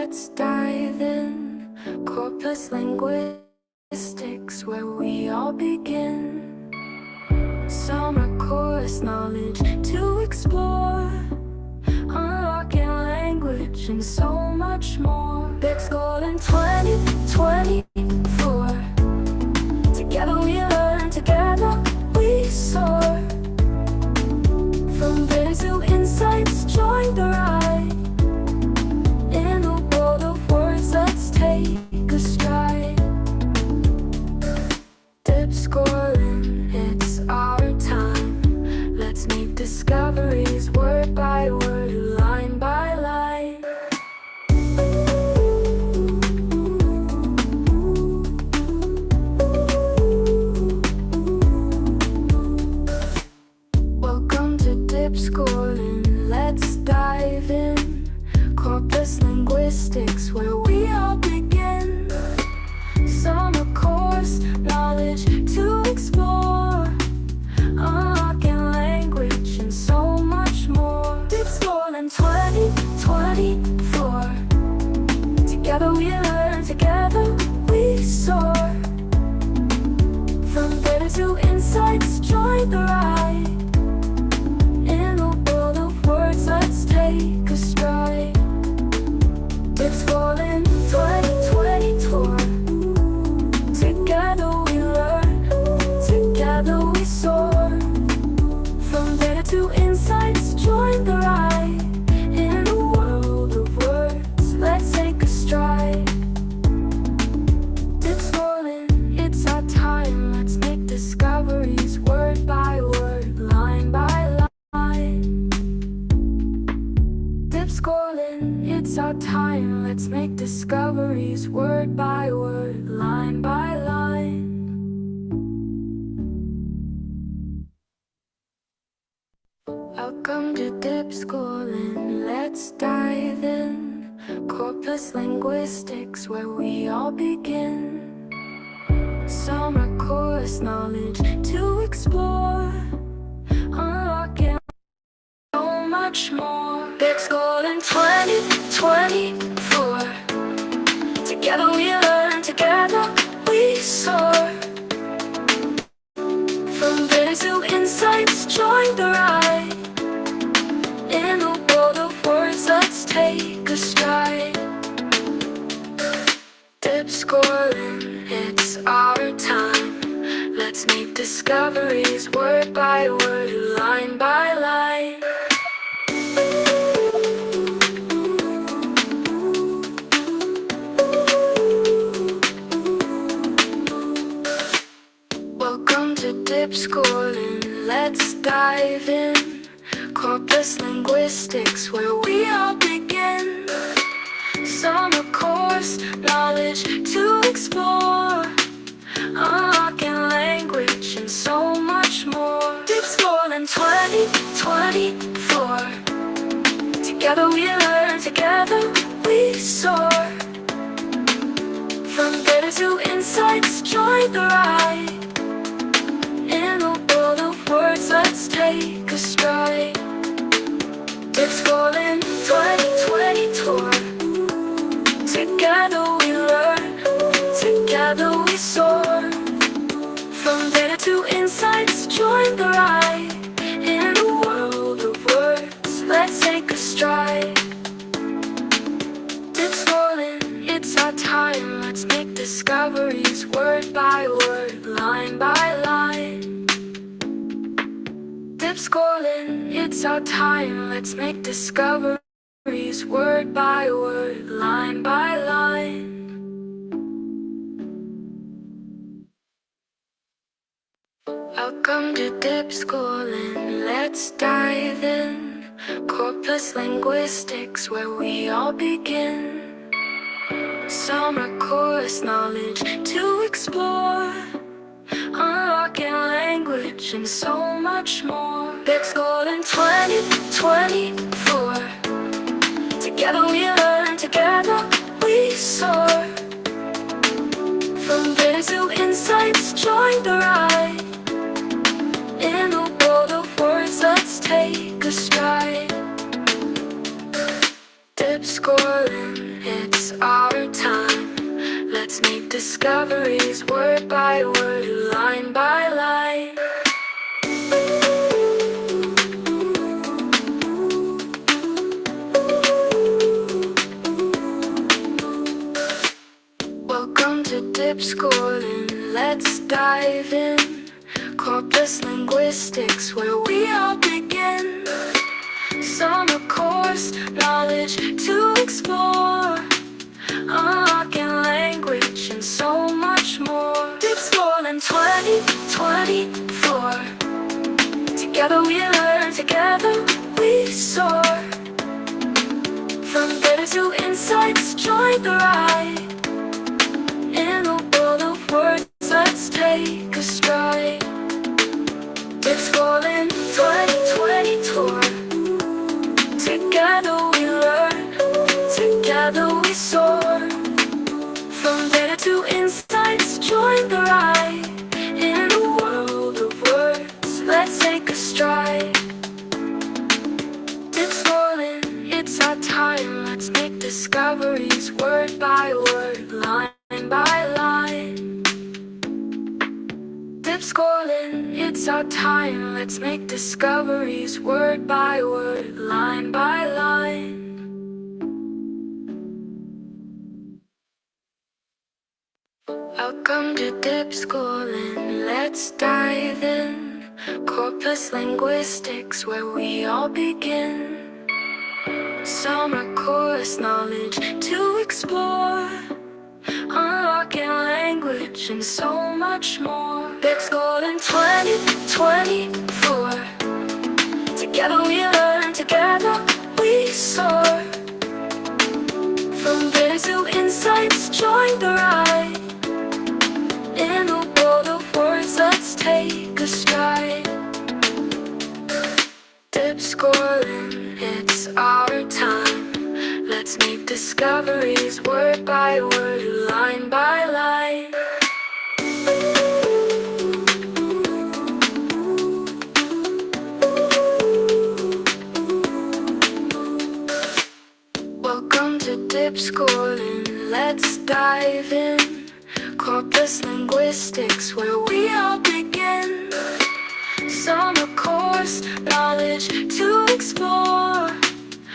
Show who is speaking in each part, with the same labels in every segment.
Speaker 1: let's dive in. Corpus linguistics, where we all begin. Summer course knowledge to explore, unlocking language and so much more. Dipscorling 2024. Together we learn, together we soar. From there to insights, join the ride. In the world of words, let's take a stride. Dipscorling, it's our time. Let's make discoveries word by word, line by line. Welcome to Dipscorling, let's dive in. Corpus linguistics, where we all begin. Summer course knowledge to explore, unlocking language and so much more. Dipscorling 2024. Together we learn, together we soar. From data to insights, join the ride. In a world of words, let's take a stride. Dipscorling 2024. Together we learn, together we soar. From data to insights, join the ride. In a world of words, let's take a stride. Dipscorling, it's our time. Let's make discoveries word by word, line by line. Dipscorling, it's our time. Let's make discoveries word by word, line by line. Welcome to Dipscorling, let's dive in. Corpus linguistics, where we all begin. Summer course knowledge to explore, unlocking so much more. Dipscorling 2024. Together we learn, together we soar. From data to insights, join the ride. In a world of words, let's take a stride. Dipscorling, it's our time. Let's make discoveries word by word, line by line. Welcome to Dipscorling, let's dive in. Corpus linguistics, where we all begin. Summer course knowledge to explore, unlocking language and so much more. Dipscorling 2024. Together we learn, together we soar. From data to insights, join the ride. In a world of words, let's take a stride. Dipscorling 2024. Together we learn, together we soar. From data to insights, join the ride. In a world of words, let's take a stride. Dipscorling, it's our time. Let's make discoveries word by word, line by line. Dipscorling, it's our time. Let's make discoveries word by word, line by line. Welcome to Dipscorling, let's dive in. Corpus linguistics, where we all begin. Summer course knowledge to explore, unlocking language and so much more. Dipscorling 2024. Together we learn, together we soar. From data to insights, join the ride. In a world of words, let's take a stride. Dipscorling, it's it's our time. Let's make discoveries word by word, line by line. Welcome to Dipscorling, let's dive in. Corpus linguistics, where we all begin. Summer course, knowledge to explore. Unlocking language and so much more. Dipscorling 2024. Together we learn, together we soar. From data to insights, join the ride. In a world of words, let's take a stride. Dipscorling 2020 tour. Together we learn, together we soar. From data to insights, join the ride. In a world of words, let's take a stride. Dipscorling, it's our time. Let's make discoveries word by word, line by line. Dipscorling, it's our time. Let's make discoveries word by word, line by line. Welcome to Dipscorling, let's dive in. Corpus linguistics, where we all begin. Summer course, knowledge to explore. Unlocking language and so much more. Dipscorling 2024. Together we learn, together we soar. From data to insights, join the ride. In a world of words, let's take a stride. Dipscorling, it's our time. Let's make discoveries word by word, line by line. Welcome to Dipscorling, let's dive in. Corpus linguistics, where we all begin. Summer course, knowledge to explore.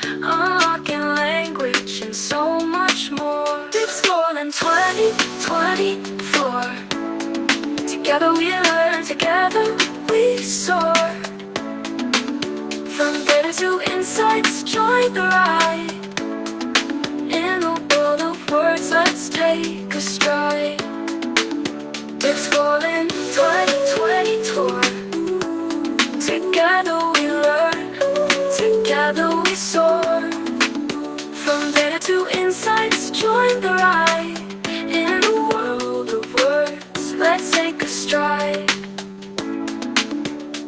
Speaker 1: Unlocking language and so much more. Dipscorling 2024. Together we learn, together we soar. From data to insights, join the ride. In a world of words, let's take a stride. Dipscorling 2020 tour. Together we learn, together we soar. From data to insights, join the ride. In a world of words, let's take a stride.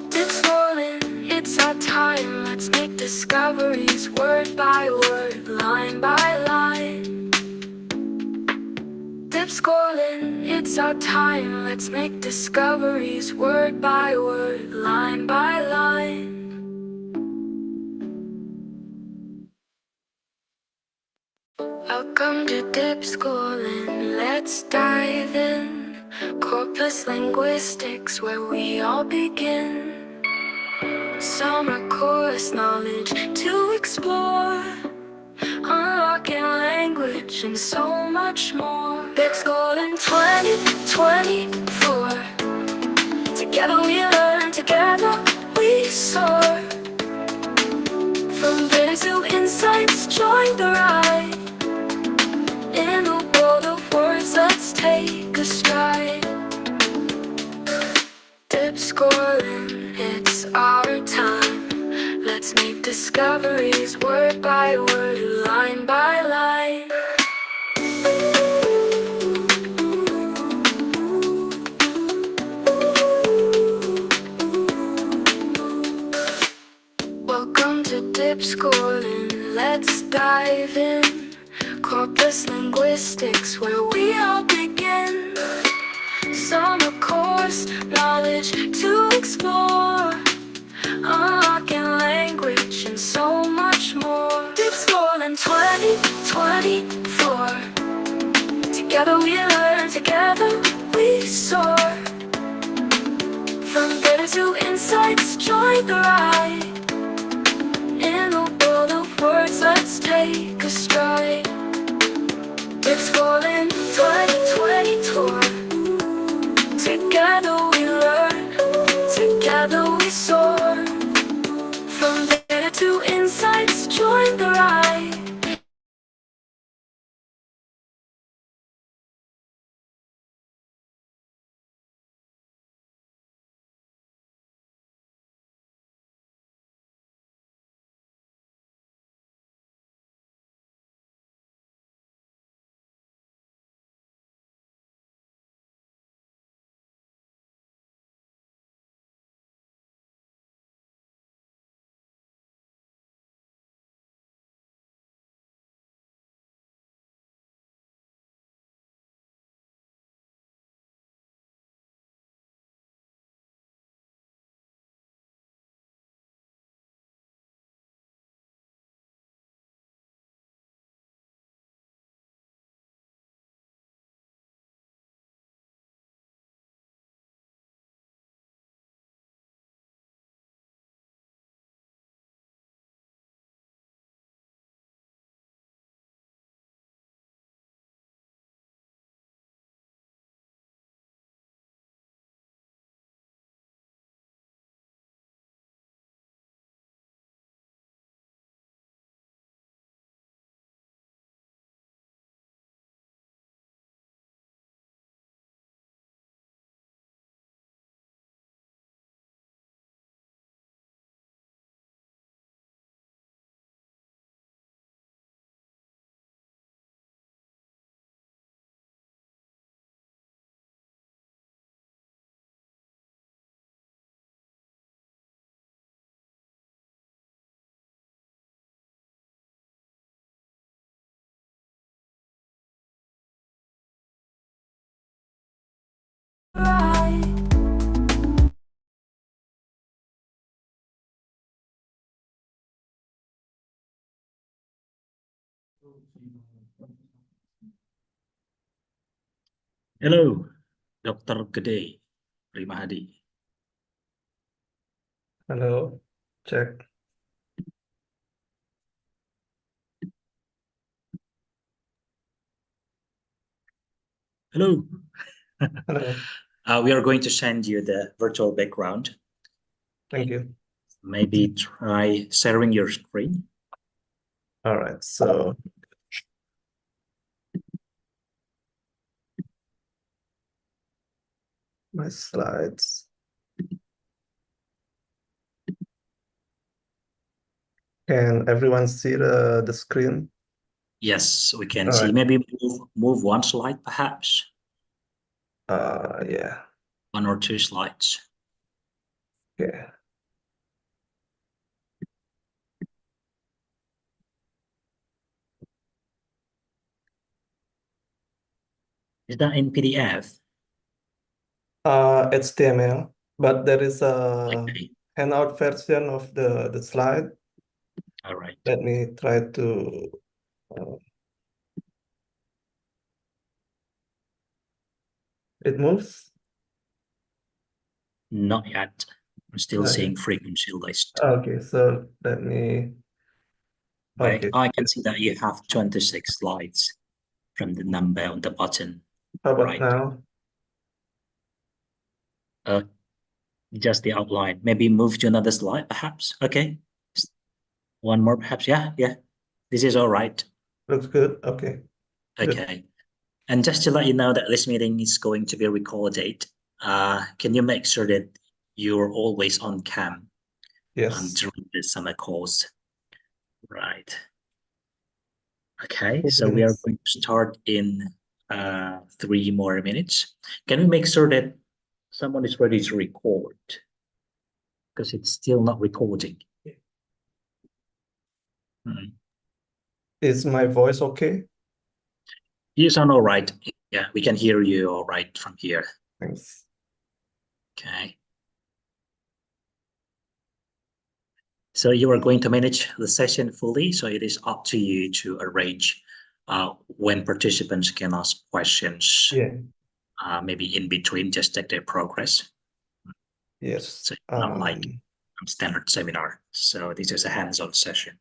Speaker 1: Dipscorling, it's our time. Let's make discoveries word by word, line by line. Dipscorling, it's our time. Let's make discoveries word by word, line by line. Welcome to Dipscorling, let's dive in. Corpus linguistics, where we all begin. Summer course, knowledge to explore. Unlocking language and so much more. Dipscorling 2024. Together we learn, together we soar. From data to insights, join the ride. In a world of words, let's take a stride. Dipscorling, it's our time. Let's make discoveries word by word, line by line. Welcome to Dipscorling, let's dive in. Corpus linguistics, where we all begin. Summer course, knowledge to explore. Unlocking language and so much more. Dipscorling 2024. Together we learn, together we soar. From data to insights, join the ride. In a world of words, let's take a stride. Dipscorling 2024. Together we learn, together we soar. From data to insights, join the ride.
Speaker 2: Hello, Dr. Gede Primahadi.
Speaker 3: Hello, check.
Speaker 2: Hello.
Speaker 3: Hello,
Speaker 2: We are going to send you the virtual background.
Speaker 3: thank you.
Speaker 2: Maybe try sharing your screen.
Speaker 3: All right, so my slides. Can everyone see the screen?
Speaker 2: Yes, we can
Speaker 3: All
Speaker 2: see.
Speaker 3: right.
Speaker 2: Maybe move one slide, perhaps.
Speaker 3: Yeah.
Speaker 2: One or two slides.
Speaker 3: Okay.
Speaker 2: Is that in PDF?
Speaker 3: HTML, but there is a
Speaker 2: Okay.
Speaker 3: handout version of the slide.
Speaker 2: All right.
Speaker 3: Let me try to. It moves.
Speaker 2: Not yet. I'm still
Speaker 3: Not
Speaker 2: seeing
Speaker 3: yet.
Speaker 2: frequency list.
Speaker 3: Okay, so let me.
Speaker 2: Right.
Speaker 3: Okay.
Speaker 2: I can see that you have 26 slides from the number on the button.
Speaker 3: How about
Speaker 2: Right.
Speaker 3: now?
Speaker 2: Just the outline. Maybe move to another slide, perhaps. Okay. One more, perhaps. Yeah. This is all right.
Speaker 3: Looks good. Okay. Good.
Speaker 2: Okay. And just to let you know that this meeting is going to be recorded, can you make sure that you're always on cam
Speaker 3: Yes.
Speaker 2: during the summer course? Right. Okay,
Speaker 3: 2
Speaker 2: so we are
Speaker 3: minutes.
Speaker 2: going to start in 3 more minutes. Can we make sure that someone is ready to record? Because it's still not recording. Hmm.
Speaker 3: Is my voice okay?
Speaker 2: You sound all right. Yeah, we can hear you all right from here.
Speaker 3: Thanks.
Speaker 2: Okay. So you are going to manage the session fully. So it is up to you to arrange when participants can ask questions.
Speaker 3: Yeah.
Speaker 2: Maybe in between, just check their progress.
Speaker 3: Yes.
Speaker 2: So it's not like a standard seminar. So this is a hands-on session.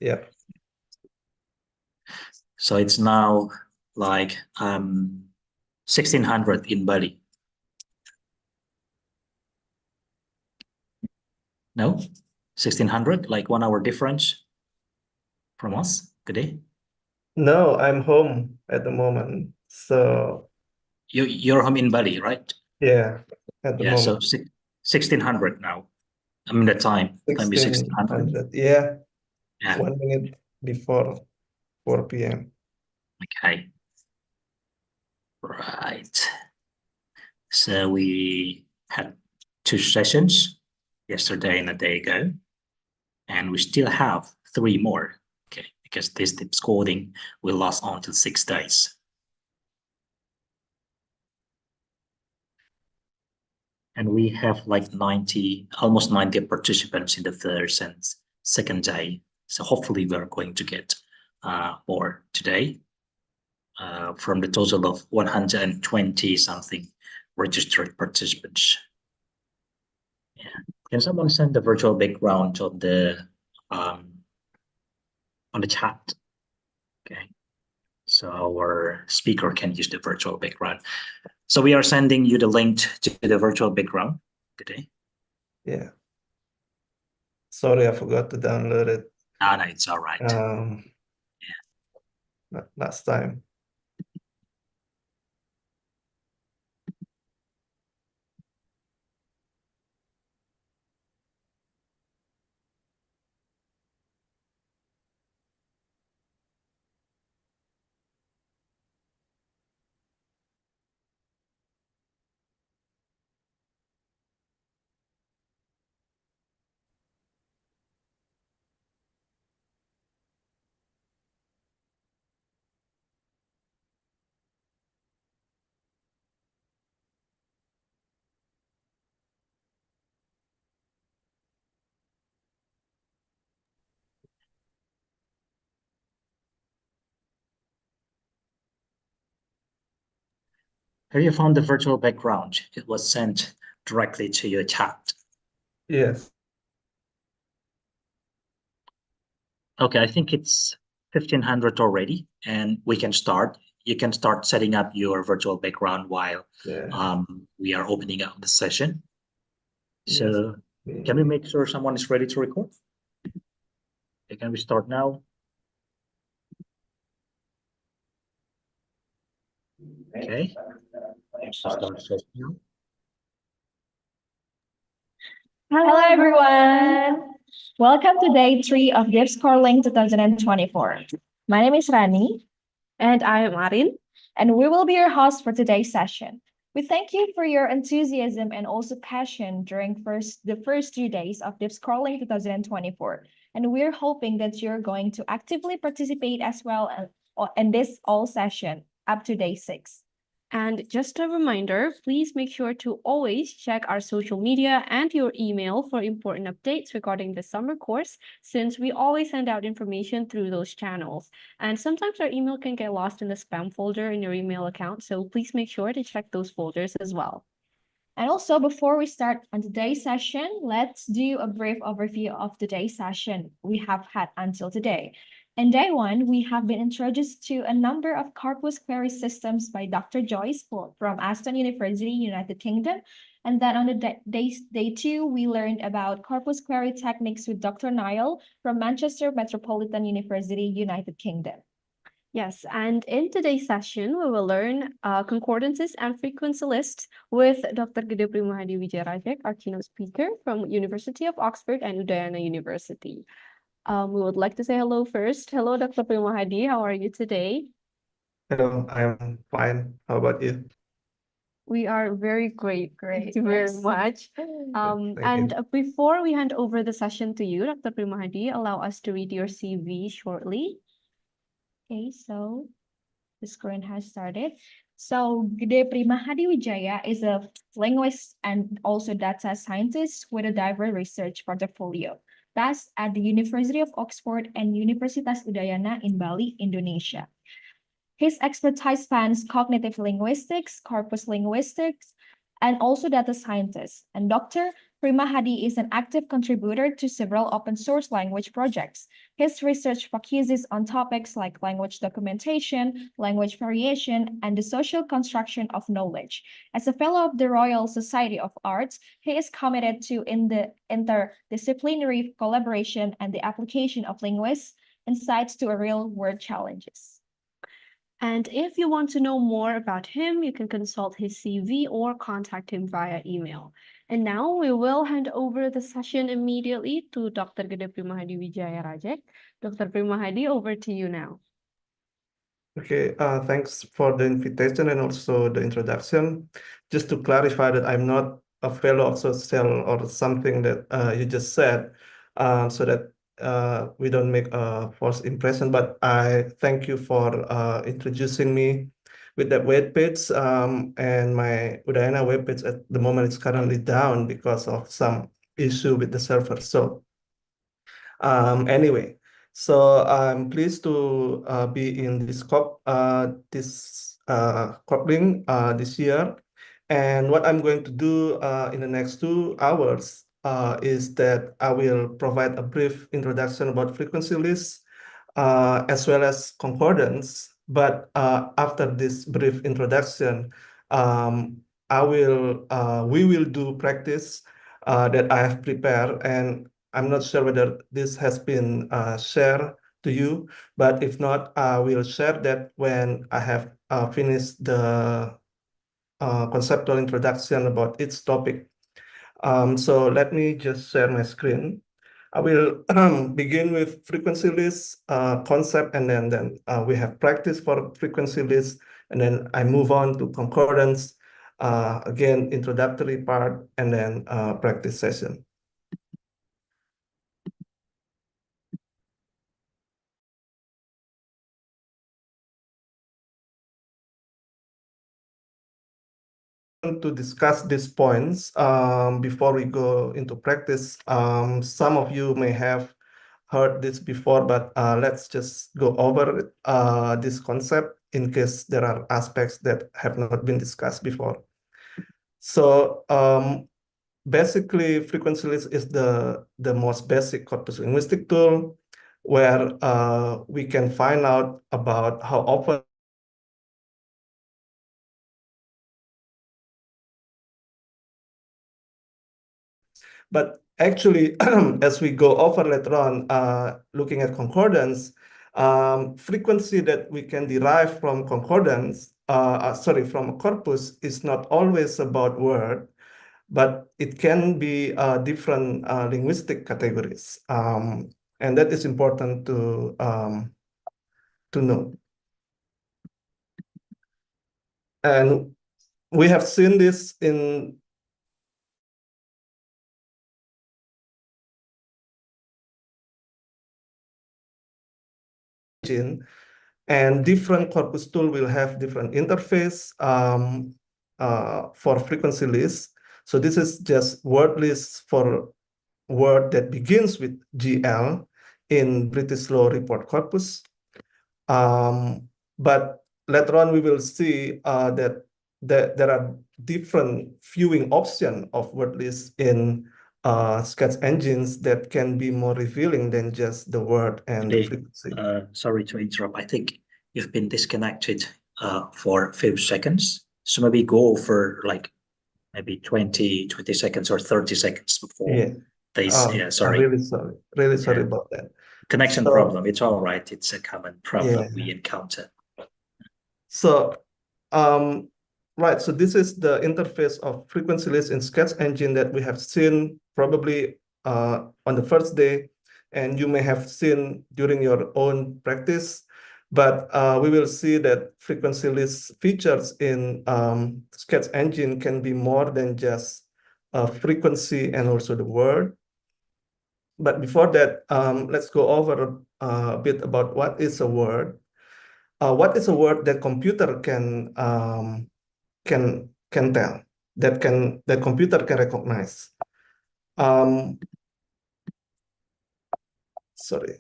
Speaker 3: Yeah.
Speaker 2: So it's now like 1600 in Bali. No, 1600, like 1 hour difference from us today.
Speaker 3: No, I'm home at the moment. So
Speaker 2: You're home in Bali, right?
Speaker 3: yeah, at the
Speaker 2: Yeah, so
Speaker 3: moment.
Speaker 2: 1600 now. I mean the time is 1600.
Speaker 3: 1600. Yeah.
Speaker 2: Yeah,
Speaker 3: 1 minute before 4 p.m.
Speaker 2: okay. Right. So we had 2 sessions yesterday and a day ago, and we still have 3 more. Okay, because this Dipscorling will last on to 6 days. And we have like 90, almost 90 participants in the first and second day. So hopefully we're going to get more today from the total of 120 something registered participants. Yeah. Can someone send the virtual background on the chat? Okay. So our speaker can use the virtual background. So we are sending you the link to the virtual background today.
Speaker 3: Yeah. Sorry, I forgot to download it
Speaker 2: No, it's all right.
Speaker 3: last time.
Speaker 2: Have you found the virtual background? It was sent directly to your chat.
Speaker 3: Yes.
Speaker 2: Okay, I think it's 1500 already, and we can start. You can start setting up your virtual background while we are opening up the session. So can we make sure someone is ready to record? Okay, can we start now? Okay, so start session now.
Speaker 4: Hello, everyone. Welcome to day 3 of Dipscorling 2024. My name is Rani.
Speaker 5: And I am Arin.
Speaker 4: And we will be your hosts for today's session. We thank you for your enthusiasm and also passion during the first 3 days of Dipscorling 2024. And we're hoping that you're going to actively participate as well in this all session up to day 6.
Speaker 5: And just a reminder, please make sure to always check our social media and your email for important updates regarding the summer course, since we always send out information through those channels. And sometimes our email can get lost in the spam folder in your email account, so please make sure to check those folders as well.
Speaker 4: And also, before we start on today's session, let's do a brief overview of today's session we have had until today. In day 1, we have been introduced to a number of corpus query systems by Dr. Joyce from Aston University, United Kingdom. And then on the day 2, we learned about corpus query techniques with Dr. Niall from Manchester Metropolitan University, United Kingdom.
Speaker 5: Yes, and in today's session, we will learn concordances and frequency lists with Dr. Gede Primahadi Wijayarajek, our keynote speaker from University of Oxford and Udayana University. We would like to say hello first. Hello, Dr. Primahadi. How are you today?
Speaker 3: Hello, I'm fine. How about you?
Speaker 5: We are very great.
Speaker 4: Great.
Speaker 5: Thank you very
Speaker 4: Yes.
Speaker 5: much.
Speaker 3: Thank you.
Speaker 5: Before we hand over the session to you, Dr. Primahadi, allow us to read your CV shortly.
Speaker 4: Okay, so the screen has started. So Gede Primahadi Wijaya is a linguist and also data scientist with a diverse research portfolio, based at the University of Oxford and Universitas Udayana in Bali, Indonesia. His expertise spans cognitive linguistics, corpus linguistics, and also data scientists. And Dr. Primahadi is an active contributor to several open source language projects. His research focuses on topics like language documentation, language variation, and the social construction of knowledge. As a fellow of the Royal Society of Arts, he is committed to interdisciplinary collaboration and the application of linguists' insights to real-world challenges.
Speaker 5: And if you want to know more about him, you can consult his CV or contact him via email. And now we will hand over the session immediately to Dr. Gede Primahadi Wijaya Rajek. Dr. Primahadi, over to you now.
Speaker 3: Okay, thanks for the invitation and also the introduction. Just to clarify that I'm not a fellow of social or something that you just said, so that we don't make a false impression. But I thank you for introducing me with that webpage. And my Udayana webpage at the moment is currently down because of some issue with the server. So anyway. So I'm pleased to be in this coupling this year. And what I'm going to do in the next 2 hours is that I will provide a brief introduction about frequency lists as well as concordance. But after this brief introduction, we will do practice that I have prepared, and I'm not sure whether this has been shared to you, but if not, I will share that when I have finished the conceptual introduction about each topic. So let me just share my screen. I will begin with frequency list concept, and then we have practice for frequency list, and then I move on to concordance, again, introductory part, and then practice session. To discuss these points before we go into practice. Some of you may have heard this before, but let's just go over this concept in case there are aspects that have not been discussed before. So basically, frequency list is the most basic corpus linguistic tool where we can find out about how often but actually, as we go over later on, looking at concordance, frequency that we can derive from concordance, from a corpus is not always about word, but it can be different linguistic categories. And that is important to know. And we have seen this in and different corpus tool will have different interface for frequency lists. So this is just word lists for word that begins with GL in British Law Report Corpus. But later on, we will see that there are different viewing options of word lists in sketch engines that can be more revealing than just the word and the frequency.
Speaker 2: Sorry to interrupt. I think you've been disconnected for a few seconds. So maybe go for like maybe 20 seconds or 30 seconds before this. Yeah, sorry.
Speaker 3: I'm really sorry about that.
Speaker 2: Connection problem. It's all right. It's a common problem we encounter.
Speaker 3: So, right. So this is the interface of frequency list in Sketch Engine that we have seen probably on the first day, and you may have seen during your own practice. But we will see that frequency list features in Sketch Engine can be more than just frequency and also the word. But before that, let's go over a bit about what is a word. what is a word that computer can tell, that computer can recognize. Sorry.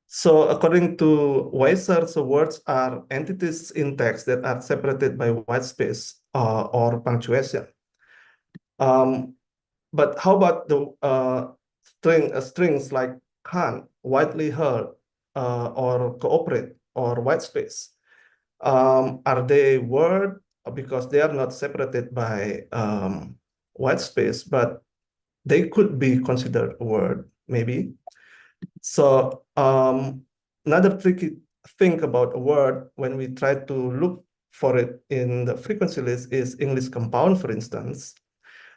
Speaker 3: So according to Weiser, so words are entities in text that are separated by white space or punctuation. But how about the strings like can, widely heard, or cooperate, or white space? Are they word? Because they are not separated by white space, but they could be considered a word, maybe. So another tricky thing about a word when we try to look for it in the frequency list is English compound, for instance,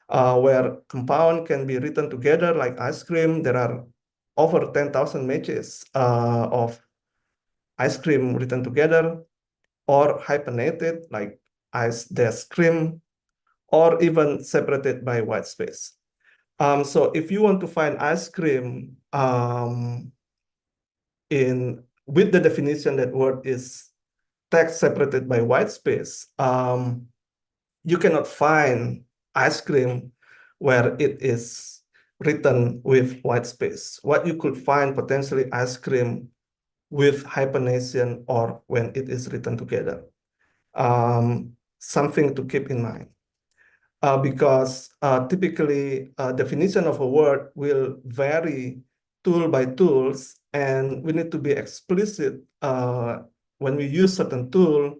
Speaker 3: where compound can be written together like ice cream. There are over 10,000 matches of ice cream written together, or hyphenated like ice dash cream, or even separated by white space. So if you want to find ice cream with the definition that word is text separated by white space, you cannot find ice cream where it is written with white space. What you could find potentially ice cream with hyphenation or when it is written together. Something to keep in mind. Because typically definition of a word will vary tool by tools, and we need to be explicit when we use certain tool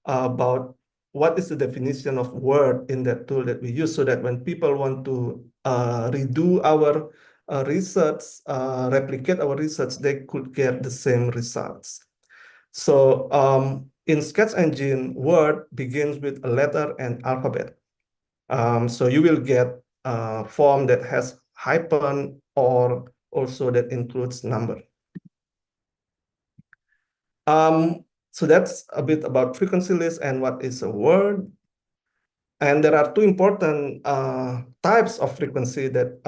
Speaker 3: about what is the definition of word in that tool that we use, so that when people want to redo our research, replicate our research, they could get the same results. So in Sketch Engine, word begins with a letter and alphabet. So you will get a form that has hyphen or also that includes number. So that's a bit about frequency list and what is a word. And there are two important types of frequency that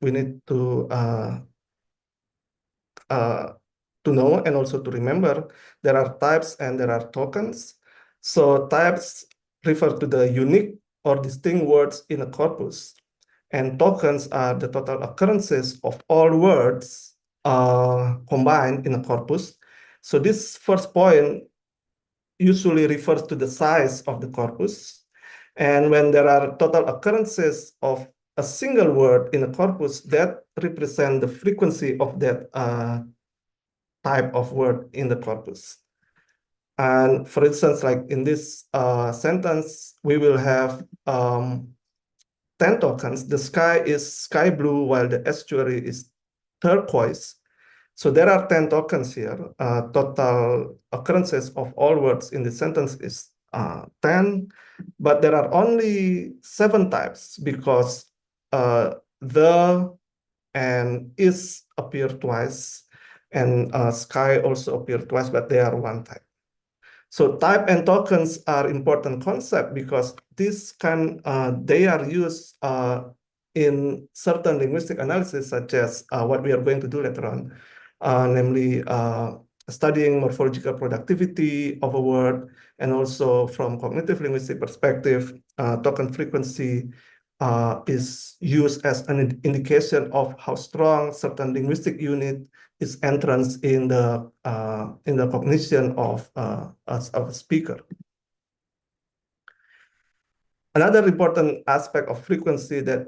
Speaker 3: we need to know and also to remember. There are types and there are tokens. So types refer to the unique or distinct words in a corpus, and tokens are the total occurrences of all words combined in a corpus. So this first point usually refers to the size of the corpus. And when there are total occurrences of a single word in a corpus, that represent the frequency of that type of word in the corpus. And for instance, like in this sentence, we will have 10 tokens. The sky is sky blue while the estuary is turquoise. So there are 10 tokens here. Total occurrences of all words in the sentence is 10, but there are only 7 types because the and is appear twice, and sky also appear twice, but they are one type. So type and tokens are important concept because they are used in certain linguistic analysis, such as what we are going to do later on, namely studying morphological productivity of a word, and also from cognitive linguistic perspective, token frequency is used as an indication of how strong certain linguistic unit is entranced in the cognition of a speaker. Another important aspect of frequency that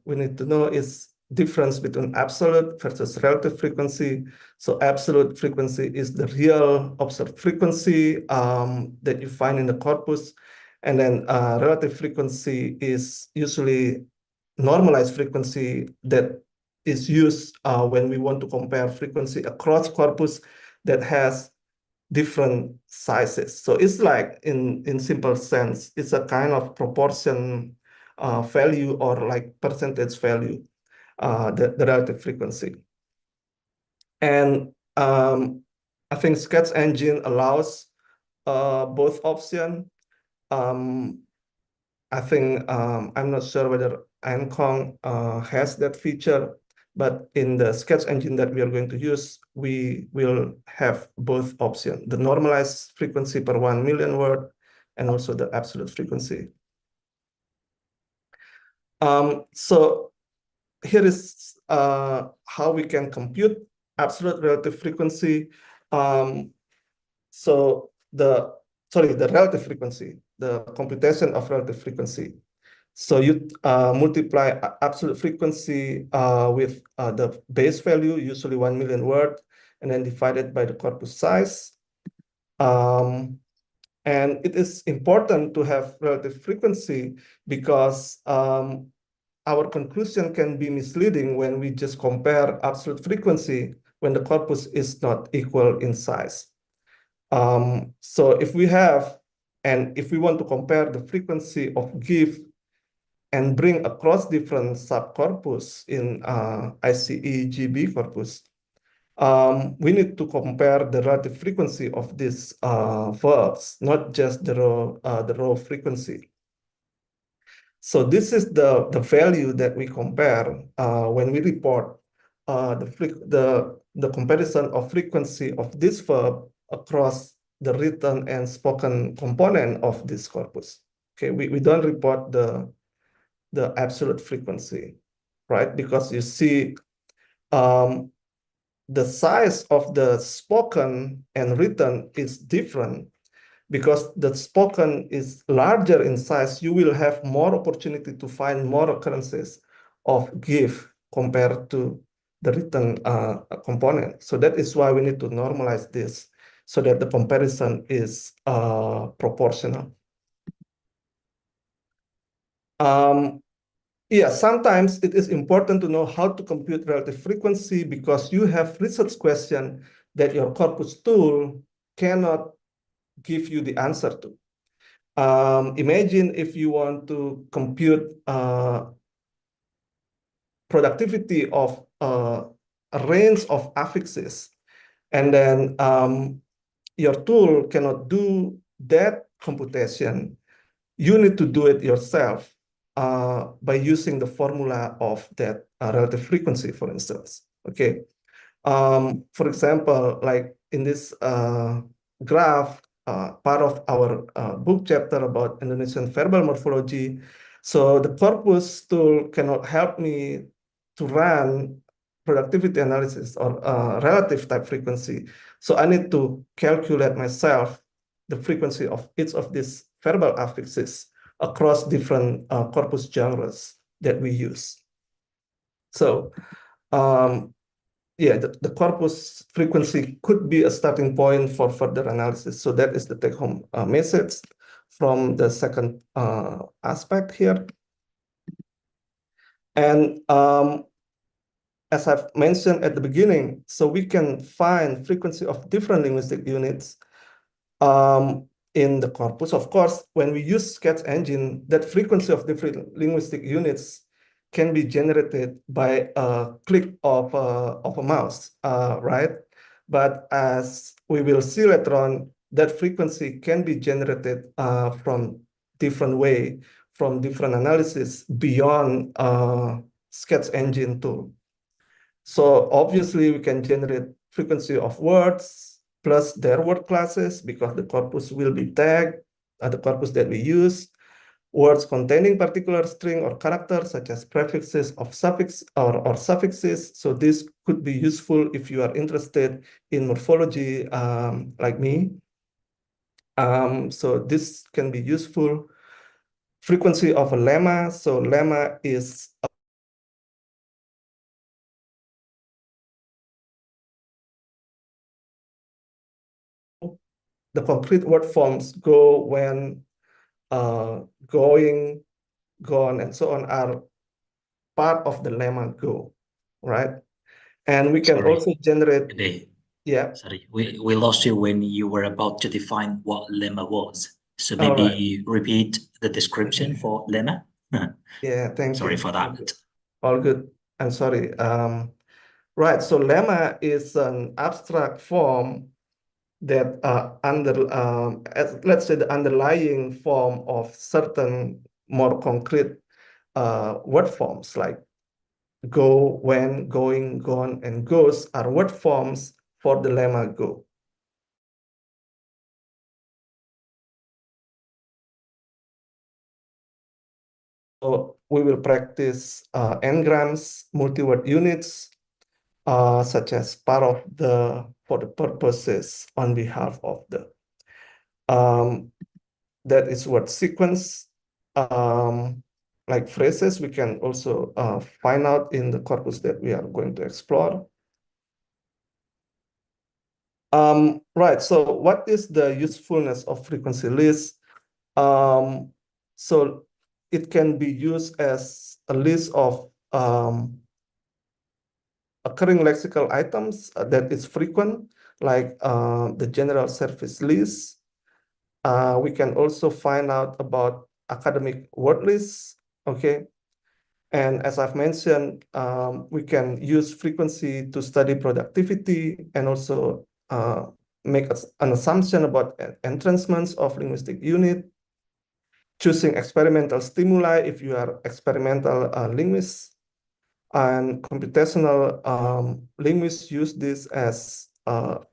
Speaker 3: we need to know is difference between absolute versus relative frequency. So absolute frequency is the real observed frequency that you find in the corpus. And then relative frequency is usually normalized frequency that is used when we want to compare frequency across corpus that has different sizes. So it's like, in simple sense, it's a kind of proportion value or like percentage value, the relative frequency. And I think Sketch Engine allows both option. I think I'm not sure whether Ancong has that feature, But in the sketch engine that we are going to use, we will have both options, the normalized frequency per 1 million word and also the absolute frequency. So here is how we can compute absolute relative frequency. So the relative frequency, the computation of relative frequency. So you multiply absolute frequency with the base value, usually 1 million word, and then divided by the corpus size. And it is important to have relative frequency because our conclusion can be misleading when we just compare absolute frequency when the corpus is not equal in size. So if we want to compare the frequency of GIF and bring across different subcorpus in ICE GB corpus, we need to compare the relative frequency of these verbs, not just the raw frequency. So this is the value that we compare when we report the comparison of frequency of this verb across the written and spoken component of this corpus. Okay, we don't report the absolute frequency, right? Because you see the size of the spoken and written is different. Because the spoken is larger in size, you will have more opportunity to find more occurrences of GIF compared to the written component. So that is why we need to normalize this so that the comparison is proportional. Yeah, sometimes it is important to know how to compute relative frequency because you have research question that your corpus tool cannot give you the answer to. Imagine if you want to compute productivity of a range of affixes, and then your tool cannot do that computation. You need to do it yourself by using the formula of that relative frequency, for instance. Okay. For example, like in this graph, part of our book chapter about Indonesian verbal morphology. So the corpus tool cannot help me to run productivity analysis or relative type frequency. So I need to calculate myself the frequency of each of these verbal affixes across different corpus genres that we use. So yeah, the corpus frequency could be a starting point for further analysis. So that is the take-home message from the second aspect here. And as I've mentioned at the beginning, so we can find frequency of different linguistic units in the corpus. Of course, when we use sketch engine, that frequency of different linguistic units can be generated by a click of a mouse, right? But as we will see later on, that frequency can be generated from different way, from different analysis beyond sketch engine tool. So obviously we can generate frequency of words plus their word classes because the corpus will be tagged at the corpus that we use. Words containing particular string or characters such as prefixes of suffix or suffixes. So this could be useful if you are interested in morphology like me. So this can be useful. Frequency of a lemma. So lemma is the concrete word forms go, when, going, gone, and so on are part of the lemma go, right? And we can also generate. Yeah.
Speaker 2: Sorry, we lost you when you were about to define what lemma was. So maybe repeat the description for lemma.
Speaker 3: Yeah, thank you.
Speaker 2: Sorry for that.
Speaker 3: All good. I'm sorry. Right. So lemma is an abstract form that let's say the underlying form of certain more concrete word forms like go, when, going, gone, and goes are word forms for the lemma go. So we will practice n-grams, multi-word units, such as part of the, for the purposes on behalf of the. That is word sequence. Like phrases, we can also find out in the corpus that we are going to explore. Right, so what is the usefulness of frequency list? So it can be used as a list of occurring lexical items that is frequent, like the general service list. We can also find out about academic word lists, okay? And as I've mentioned, we can use frequency to study productivity and also make an assumption about entrancements of linguistic unit, choosing experimental stimuli if you are experimental linguists, and computational linguists use this as a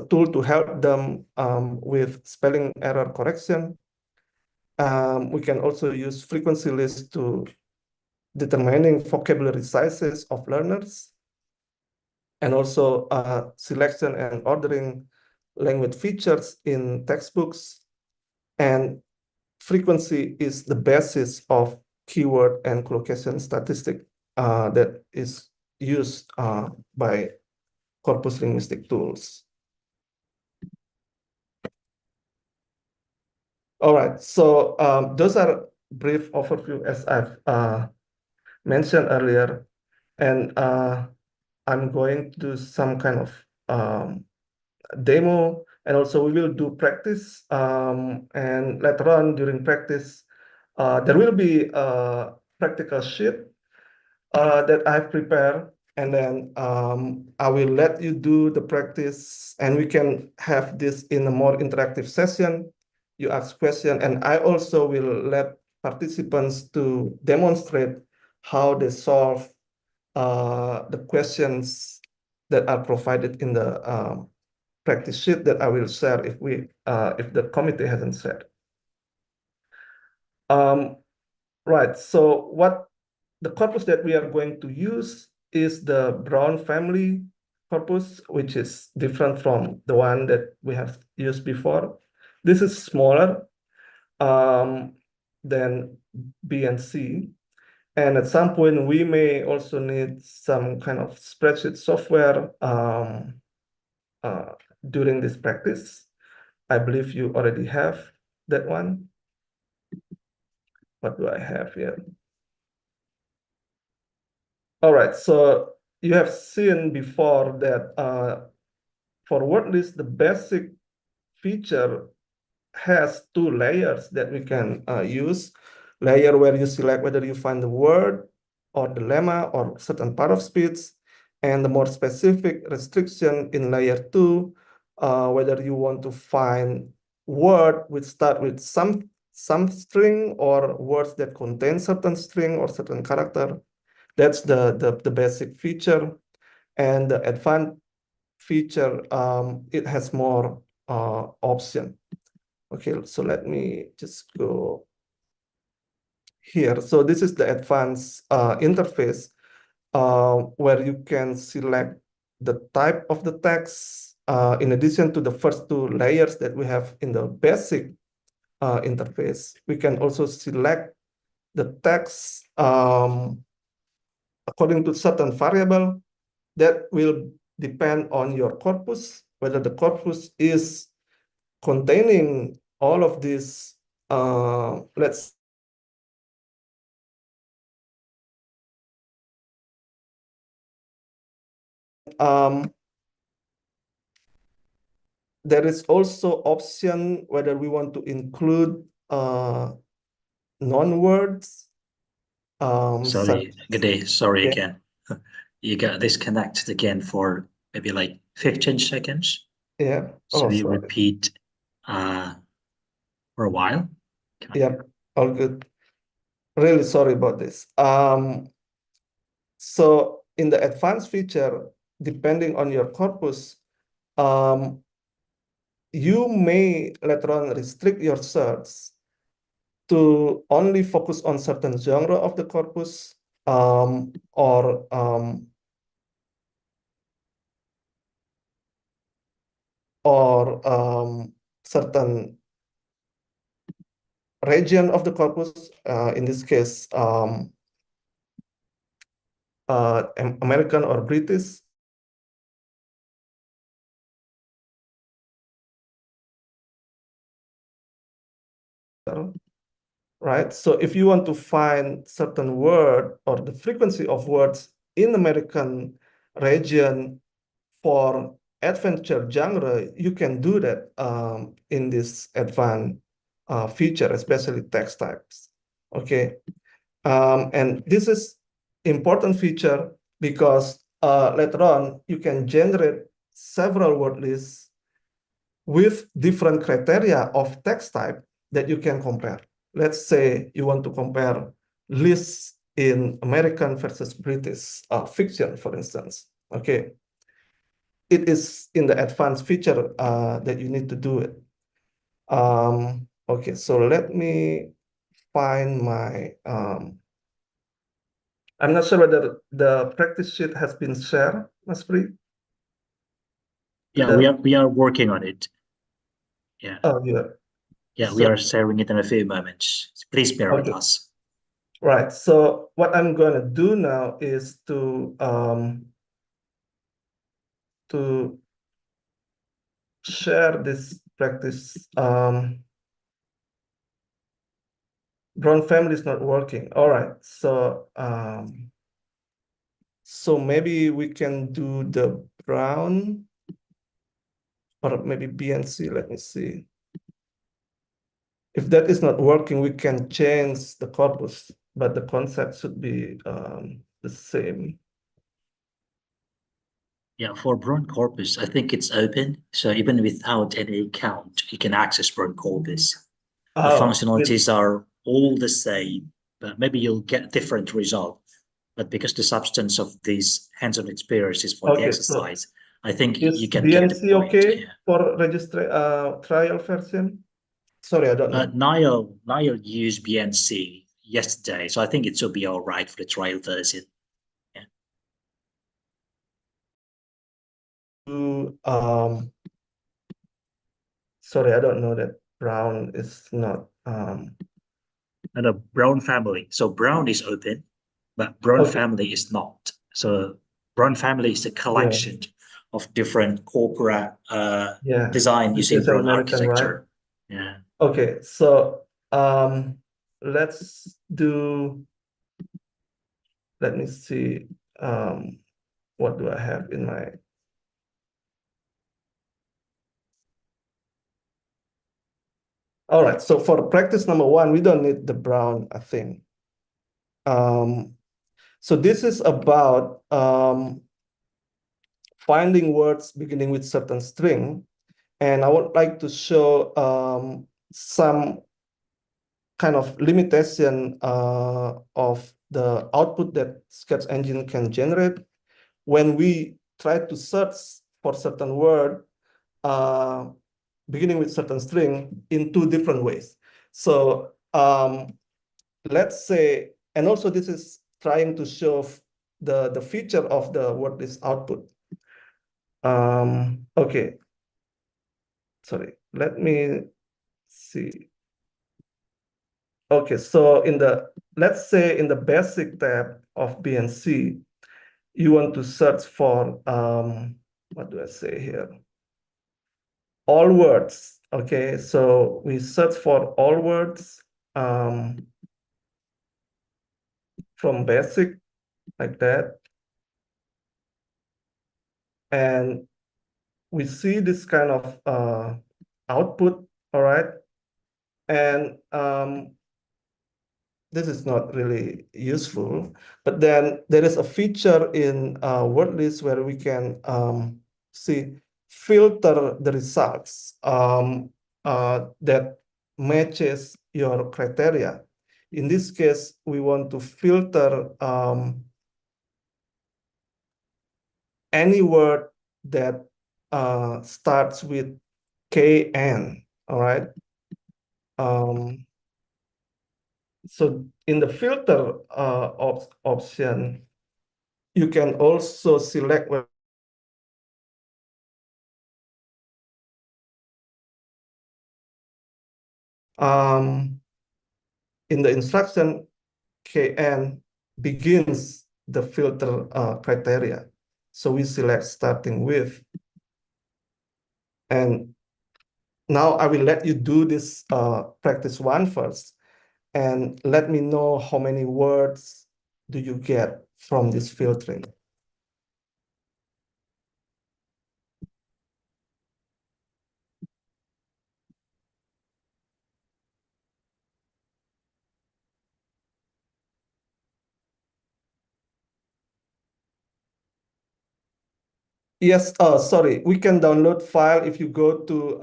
Speaker 3: tool to help them with spelling error correction. We can also use frequency lists to determining vocabulary sizes of learners, and also selection and ordering language features in textbooks. And frequency is the basis of keyword and collocation statistic that is used by corpus linguistic tools. All right, so those are brief overview as I've mentioned earlier, and I'm going to do some kind of demo, and also we will do practice, and later on during practice, there will be a practical sheet that I've prepared, and then I will let you do the practice, and we can have this in a more interactive session. You ask question, and I also will let participants to demonstrate how they solve the questions that are provided in the practice sheet that I will share if the committee hasn't shared. Right, so what the corpus that we are going to use is the Brown family corpus, which is different from the one that we have used before. This is smaller than B and C. And at some point, we may also need some kind of spreadsheet software during this practice. I believe you already have that one. What do I have here? All right, so you have seen before that for word list, the basic feature has two layers that we can use. Layer where you select whether you find the word or the lemma or certain part of speech, and the more specific restriction in layer 2, whether you want to find word which start with some string or words that contain certain string or certain character. That's the basic feature. And the advanced feature, it has more option. Okay, so let me just go here. So this is the advanced interface where you can select the type of the text in addition to the first two layers that we have in the basic interface. We can also select the text according to certain variable that will depend on your corpus, whether the corpus is containing all of these, let's there is also option whether we want to include non-words.
Speaker 2: Sorry, Gede, sorry
Speaker 3: Yeah.
Speaker 2: again. You got disconnected again for maybe like 15 seconds.
Speaker 3: Yeah.
Speaker 2: So we
Speaker 3: sorry.
Speaker 2: repeat for a while.
Speaker 3: Yep, all good. Really sorry about this. So in the advanced feature, depending on your corpus, you may later on restrict your search to only focus on certain genre of the corpus, or certain region of the corpus, in this case, American or British. Right? So if you want to find certain word or the frequency of words in American region for adventure genre, you can do that in this advanced feature, especially text types. Okay, and this is important feature because later on you can generate several word lists with different criteria of text type that you can compare. Let's say you want to compare lists in American versus British fiction, for instance. Okay, it is in the advanced feature that you need to do it. Okay, so let me find my, I'm not sure whether the practice sheet has been shared, Mas Pri.
Speaker 2: Yeah, we are working on it. Yeah.
Speaker 3: Oh, yeah.
Speaker 2: Yeah, we are sharing it in a few moments. Please bear with
Speaker 3: Okay.
Speaker 2: us.
Speaker 3: Right. So what I'm going to do now is to share this practice. Brown family is not working. All right. So so maybe we can do the Brown or maybe BNC. Let me see. If that is not working, we can change the corpus, but the concept should be the same.
Speaker 2: Yeah, for Brown Corpus, I think it's open. So even without any account, you can access Brown Corpus. The
Speaker 3: Oh,
Speaker 2: functionalities are all the same, but maybe you'll get different result. But because the substance of this hands-on experience is for the
Speaker 3: okay. So
Speaker 2: exercise, I think
Speaker 3: is
Speaker 2: you can get the
Speaker 3: BNC
Speaker 2: point.
Speaker 3: okay
Speaker 2: Yeah.
Speaker 3: for trial version? Sorry, I don't know.
Speaker 2: Niall used BNC yesterday, so I think it should be all right for the trial version.
Speaker 3: Sorry, I don't know that Brown is not
Speaker 2: And a Brown family. So Brown is open, but Brown
Speaker 3: okay.
Speaker 2: family is not. So Brown family is a collection of different corporate
Speaker 3: Yeah,
Speaker 2: design
Speaker 3: British
Speaker 2: using
Speaker 3: and
Speaker 2: Brown
Speaker 3: American, right?
Speaker 2: architecture. Yeah.
Speaker 3: Okay, so let's do, let me see, what do I have in my, all right, so for practice number one, we don't need the Brown, I think. So this is about finding words beginning with certain string, and I would like to show some kind of limitation of the output that Sketch Engine can generate when we try to search for certain word beginning with certain string in two different ways. So let's say, and also this is trying to show the feature of the word list output. Okay, sorry, let me see. Okay, so in the, let's say in the basic tab of BNC, you want to search for, what do I say here? All words, okay? So we search for all words from basic, like that. And we see this kind of output, all right? And this is not really useful, but then there is a feature in word list where we can see filter the results that matches your criteria. In this case, we want to filter any word that starts with KN, all right? So in the filter option, you can also select in the instruction, KN begins the filter criteria. So we select starting with. And now I will let you do this practice one first, and let me know how many words do you get from this filtering. Yes, sorry, we can download file if you go to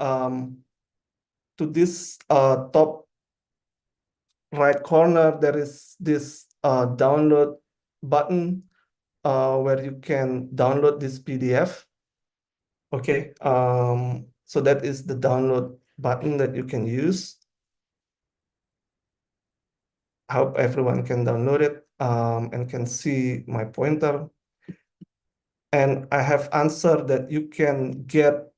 Speaker 3: this top right corner. There is this download button where you can download this PDF. Okay, so that is the download button that you can use. I hope everyone can download it and can see my pointer. And I have answered that you can get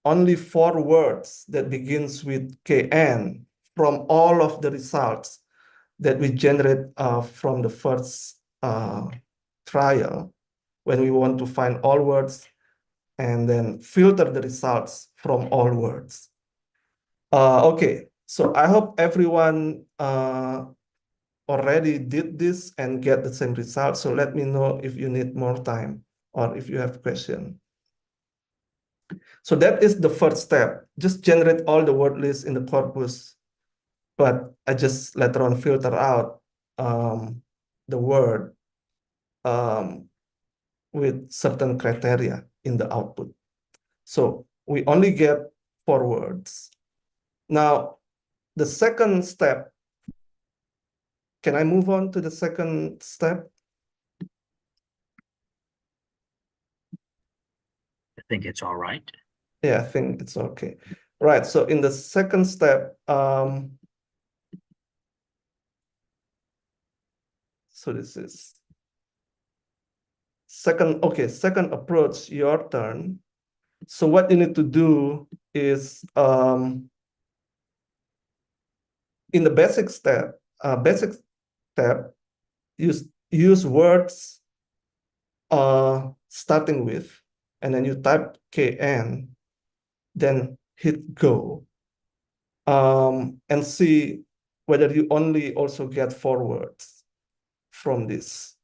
Speaker 3: only 4 words that begins with KN from all of the results that we generate from the first trial, when we want to find all words and then filter the results from all words. Okay, so I hope everyone already did this and get the same result. So let me know if you need more time or if you have question. So that is the first step. Just generate all the word lists in the corpus, but I just later on filter out the word with certain criteria in the output. So we only get 4 words. Now, the second step, can I move on to the second step?
Speaker 2: I think it's all right.
Speaker 3: Yeah, I think it's okay. Right, so in the second step, so this is second approach, your turn. So what you need to do is in the basic step, use words starting with, and then you type KN, then hit go, and see whether you only also get 4 words from this.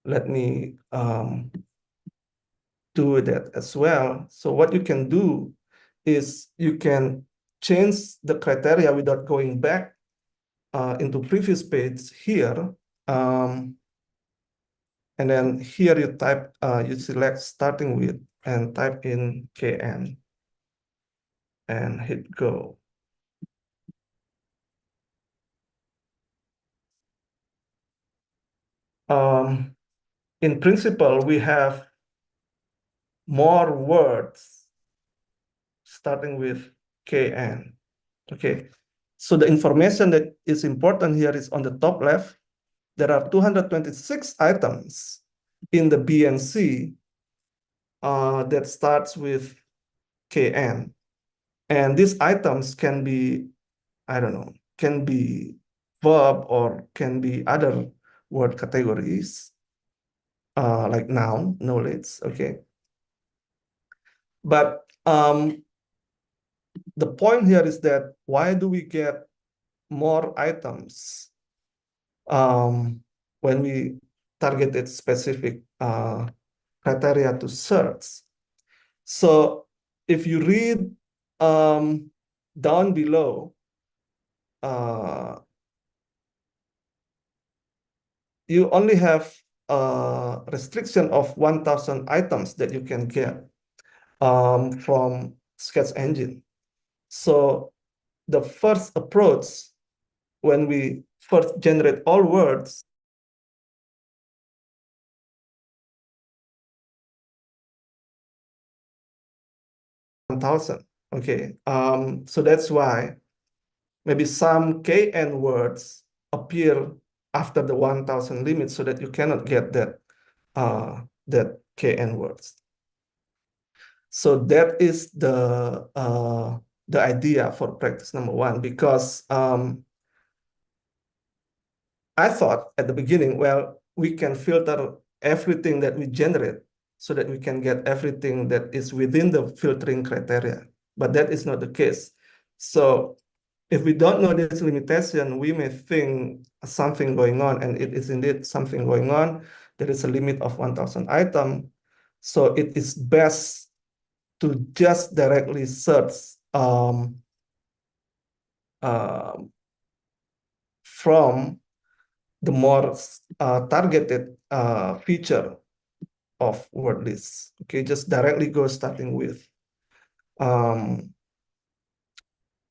Speaker 3: Let me do that as well. So what you can do is you can change the criteria without going back into previous page here. And then here you type, you select starting with and type in KN and hit go. In principle, we have more words starting with KN. Okay, so the information that is important here is on the top left. There are 226 items in the BNC that starts with KN. And these items can be, I don't know, can be verb or can be other word categories, like noun, knowledge, okay? But the point here is that why do we get more items when we targeted specific criteria to search? So if you read down below, you only have a restriction of 1,000 items that you can get from Sketch Engine. So the first approach, when we first generate all words, 1000. Okay, so that's why maybe some KN words appear after the 1000 limit so that you cannot get that KN words. So that is the idea for practice number 1, because I thought at the beginning, well, we can filter everything that we generate so that we can get everything that is within the filtering criteria, but that is not the case. So if we don't know this limitation, we may think something going on, and it is indeed something going on. There is a limit of 1000 items. So it is best to just directly search from the more targeted feature of word lists. Okay, just directly go starting with, and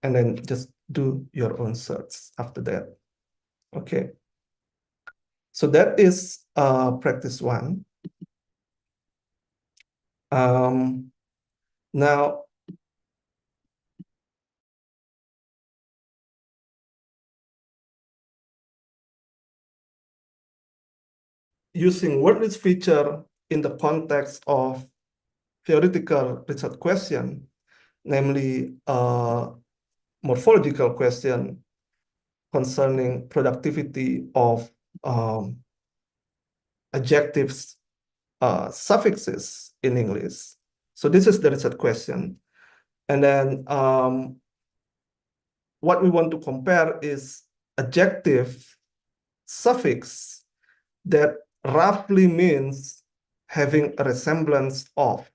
Speaker 3: then just do your own search after that. Okay, so that is practice 1. Now, using word list feature in the context of theoretical research question, namely morphological question concerning productivity of adjectives, suffixes in English. So this is the research question. And then what we want to compare is adjective suffix that roughly means having a resemblance of.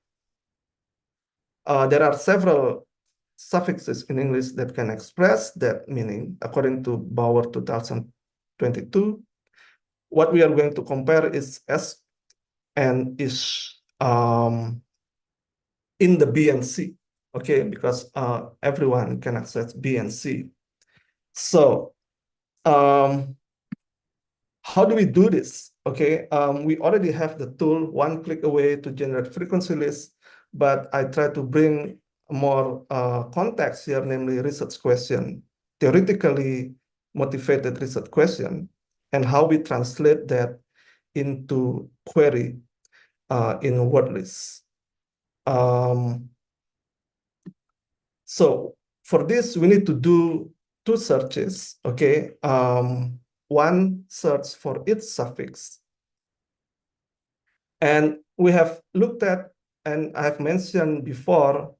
Speaker 3: There are several suffixes in English that can express that meaning, according to Bauer 2022. What we are going to compare is S and ish in the B and C, okay, because everyone can access B and C. So how do we do this? Okay, we already have the tool one click away to generate frequency lists, but I try to bring more context here, namely research question, theoretically motivated research question, and how we translate that into query in word lists. So for this, we need to do 2 searches, okay? One search for each suffix. And we have looked at, and I have mentioned before,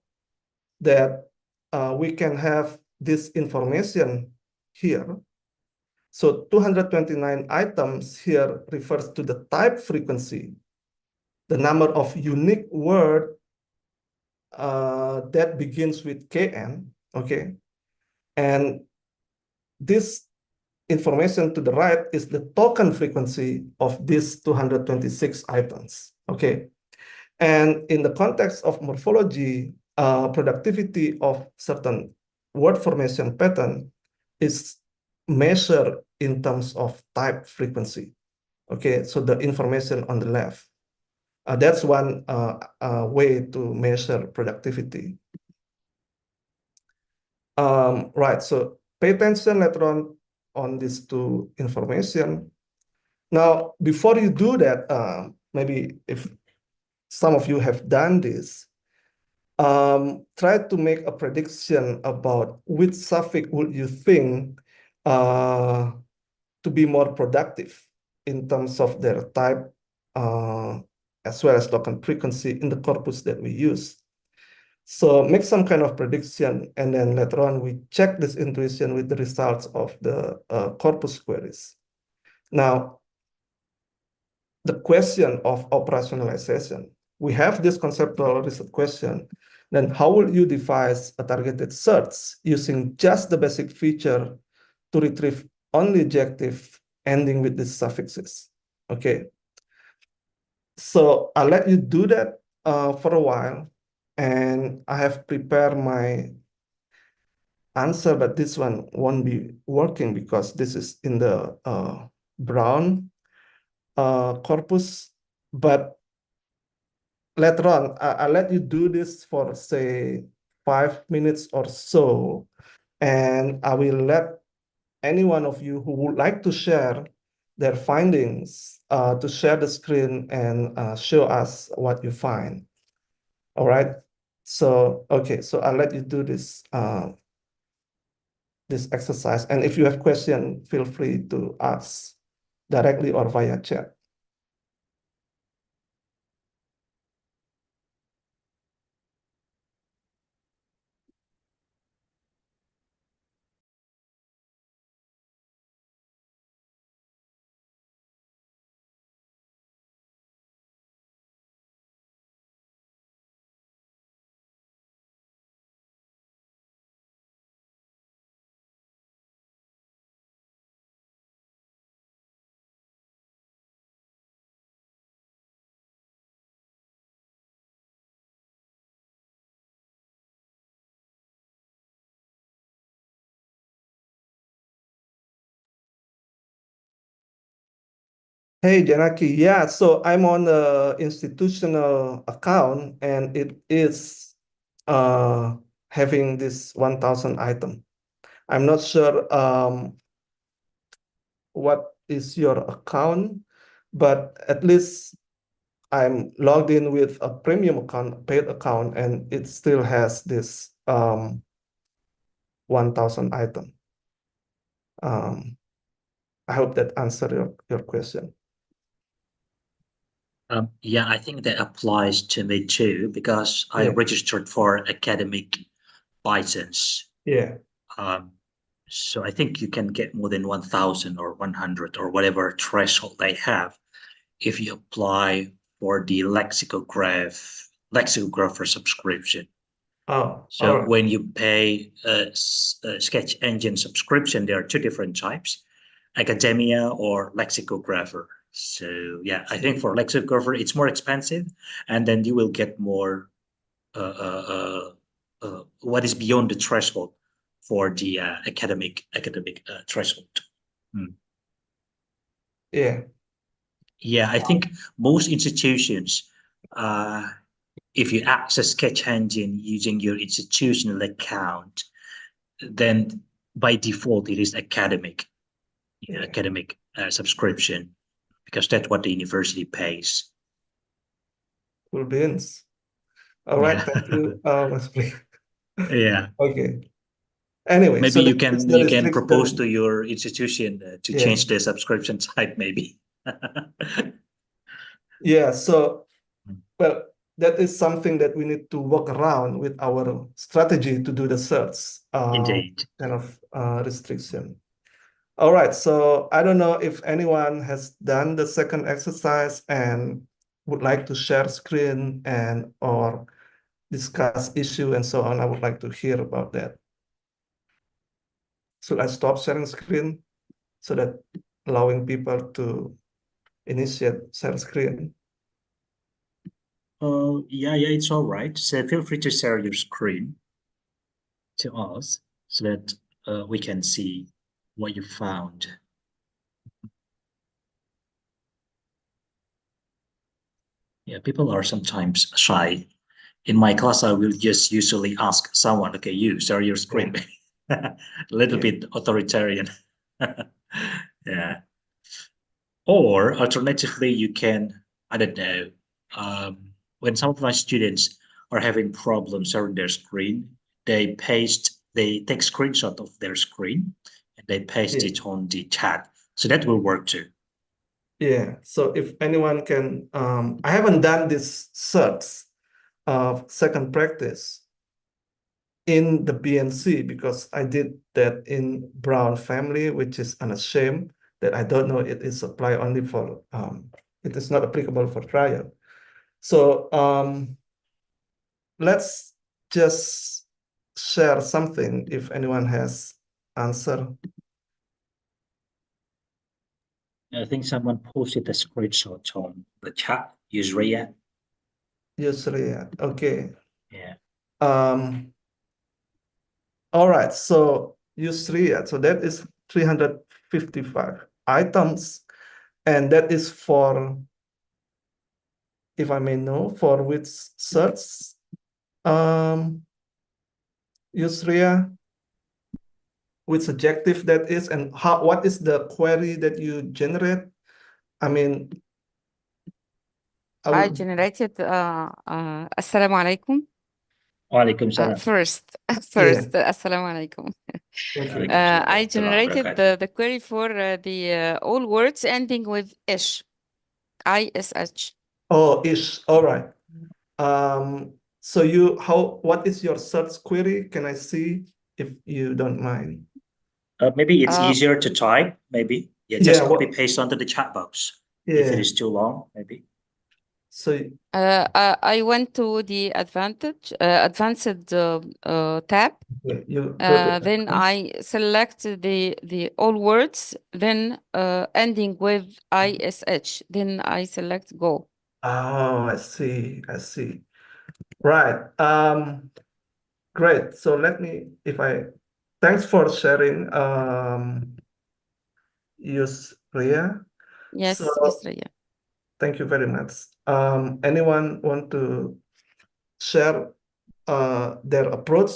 Speaker 3: that we can have this information here. So 229 items here refers to the type frequency, the number of unique word that begins with KN, okay? And this information to the right is the token frequency of these 226 items, okay? And in the context of morphology, productivity of certain word formation pattern is measured in terms of type frequency, okay? So the information on the left. That's one way to measure productivity. Right, so pay attention later on these 2 information. Now, before you do that, maybe if some of you have done this, try to make a prediction about which suffix would you think to be more productive in terms of their type, as well as token frequency in the corpus that we use. So make some kind of prediction, and then later on we check this intuition with the results of the corpus queries. Now, the question of operationalization. We have this conceptual research question. Then how will you devise a targeted search using just the basic feature to retrieve only adjective ending with these suffixes? Okay. So I'll let you do that for a while. And I have prepared my answer, but this one won't be working because this is in the brown corpus. But later on, I'll let you do this for, say, 5 minutes or so, and I will let any one of you who would like to share their findings to share the screen and show us what you find. All right. So, okay, so I'll let you do this this exercise. And if you have questions, feel free to ask directly or via chat. Hey, Janaki. Yeah, so I'm on the institutional account and it is having this 1,000 item. I'm not sure what is your account, but at least I'm logged in with a premium account, paid account, and it still has this 1,000 item. I hope that answered your question.
Speaker 2: Yeah, I think that applies to me too, because I
Speaker 3: Yeah.
Speaker 2: registered for academic license.
Speaker 3: Yeah.
Speaker 2: So I think you can get more than 1,000 or 100 or whatever threshold they have if you apply for the lexicographer subscription.
Speaker 3: Oh,
Speaker 2: So
Speaker 3: all right.
Speaker 2: when you pay a sketch engine subscription, there are two different types, academia or lexicographer. So yeah, I think for lexicographer, it's more expensive, and then you will get more what is beyond the threshold for the academic threshold.
Speaker 3: Yeah.
Speaker 2: Yeah, I think most institutions, if you access Sketch Engine using your institutional account, then by default it is academic,
Speaker 3: Yeah.
Speaker 2: academic subscription, because that's what the university pays.
Speaker 3: Cool beans. All right,
Speaker 2: Yeah.
Speaker 3: thank you, Mas Pri.
Speaker 2: Yeah.
Speaker 3: Okay. Anyway,
Speaker 2: Maybe
Speaker 3: so
Speaker 2: you
Speaker 3: that is
Speaker 2: can
Speaker 3: the
Speaker 2: you can propose to
Speaker 3: restriction.
Speaker 2: your institution to
Speaker 3: Yeah.
Speaker 2: change the subscription type, maybe.
Speaker 3: Yeah, so well, that is something that we need to work around with our strategy to do the search
Speaker 2: Indeed.
Speaker 3: kind of restriction. All right, so I don't know if anyone has done the second exercise and would like to share screen and or discuss issue and so on. I would like to hear about that. Should I stop sharing screen so that allowing people to initiate share screen?
Speaker 2: Yeah, it's all right. So feel free to share your screen to us so that we can see what you found. Yeah, people are sometimes shy. In my class, I will just usually ask someone, okay, you share your screen. A little
Speaker 3: Yeah.
Speaker 2: bit authoritarian. Yeah. Or alternatively, you can, I don't know, when some of my students are having problems sharing their screen, they take screenshot of their screen and they paste
Speaker 3: Yeah.
Speaker 2: it on the chat. So that will work too.
Speaker 3: Yeah, so if anyone can, I haven't done this search of second practice in the BNC because I did that in Brown family, which is unashamed that I don't know it is applied only for, it is not applicable for trial. So let's just share something if anyone has answer.
Speaker 2: I think someone posted a screenshot on the chat. Yusria.
Speaker 3: Usually, okay.
Speaker 2: Yeah.
Speaker 3: All right, so use three, so that is 355 items, and that is for, if I may know, for which search? Yusria, which adjective that is, and what is the query that you generate? I mean, I
Speaker 6: I
Speaker 3: would,
Speaker 6: generated Assalamu alaikum.
Speaker 2: Walaikum salam.
Speaker 6: First,
Speaker 3: yeah,
Speaker 6: Assalamu alaikum.
Speaker 3: thank you.
Speaker 2: Walaikum salam
Speaker 6: I
Speaker 2: warahmatullahi
Speaker 6: generated
Speaker 2: wabarakatuh.
Speaker 6: the query for the all words ending with ish, ish.
Speaker 3: Oh, ish. All right. So what is your search query? Can I see if you don't mind?
Speaker 2: Maybe it's
Speaker 6: Uh,
Speaker 2: easier to type, maybe. Yeah,
Speaker 3: Yeah,
Speaker 2: just copy
Speaker 3: what,
Speaker 2: paste onto the chat box. If it
Speaker 3: yeah.
Speaker 2: is too long, maybe.
Speaker 3: So,
Speaker 6: I went to the advanced tab.
Speaker 3: yeah, you go to
Speaker 6: Then I select the all words, then ending with ish. Then I select go.
Speaker 3: oh, I see. I see. Right. Great. So thanks for sharing, Yusria.
Speaker 6: Yes,
Speaker 3: So
Speaker 6: Yusra.
Speaker 3: thank you very much. Anyone want to share their approach,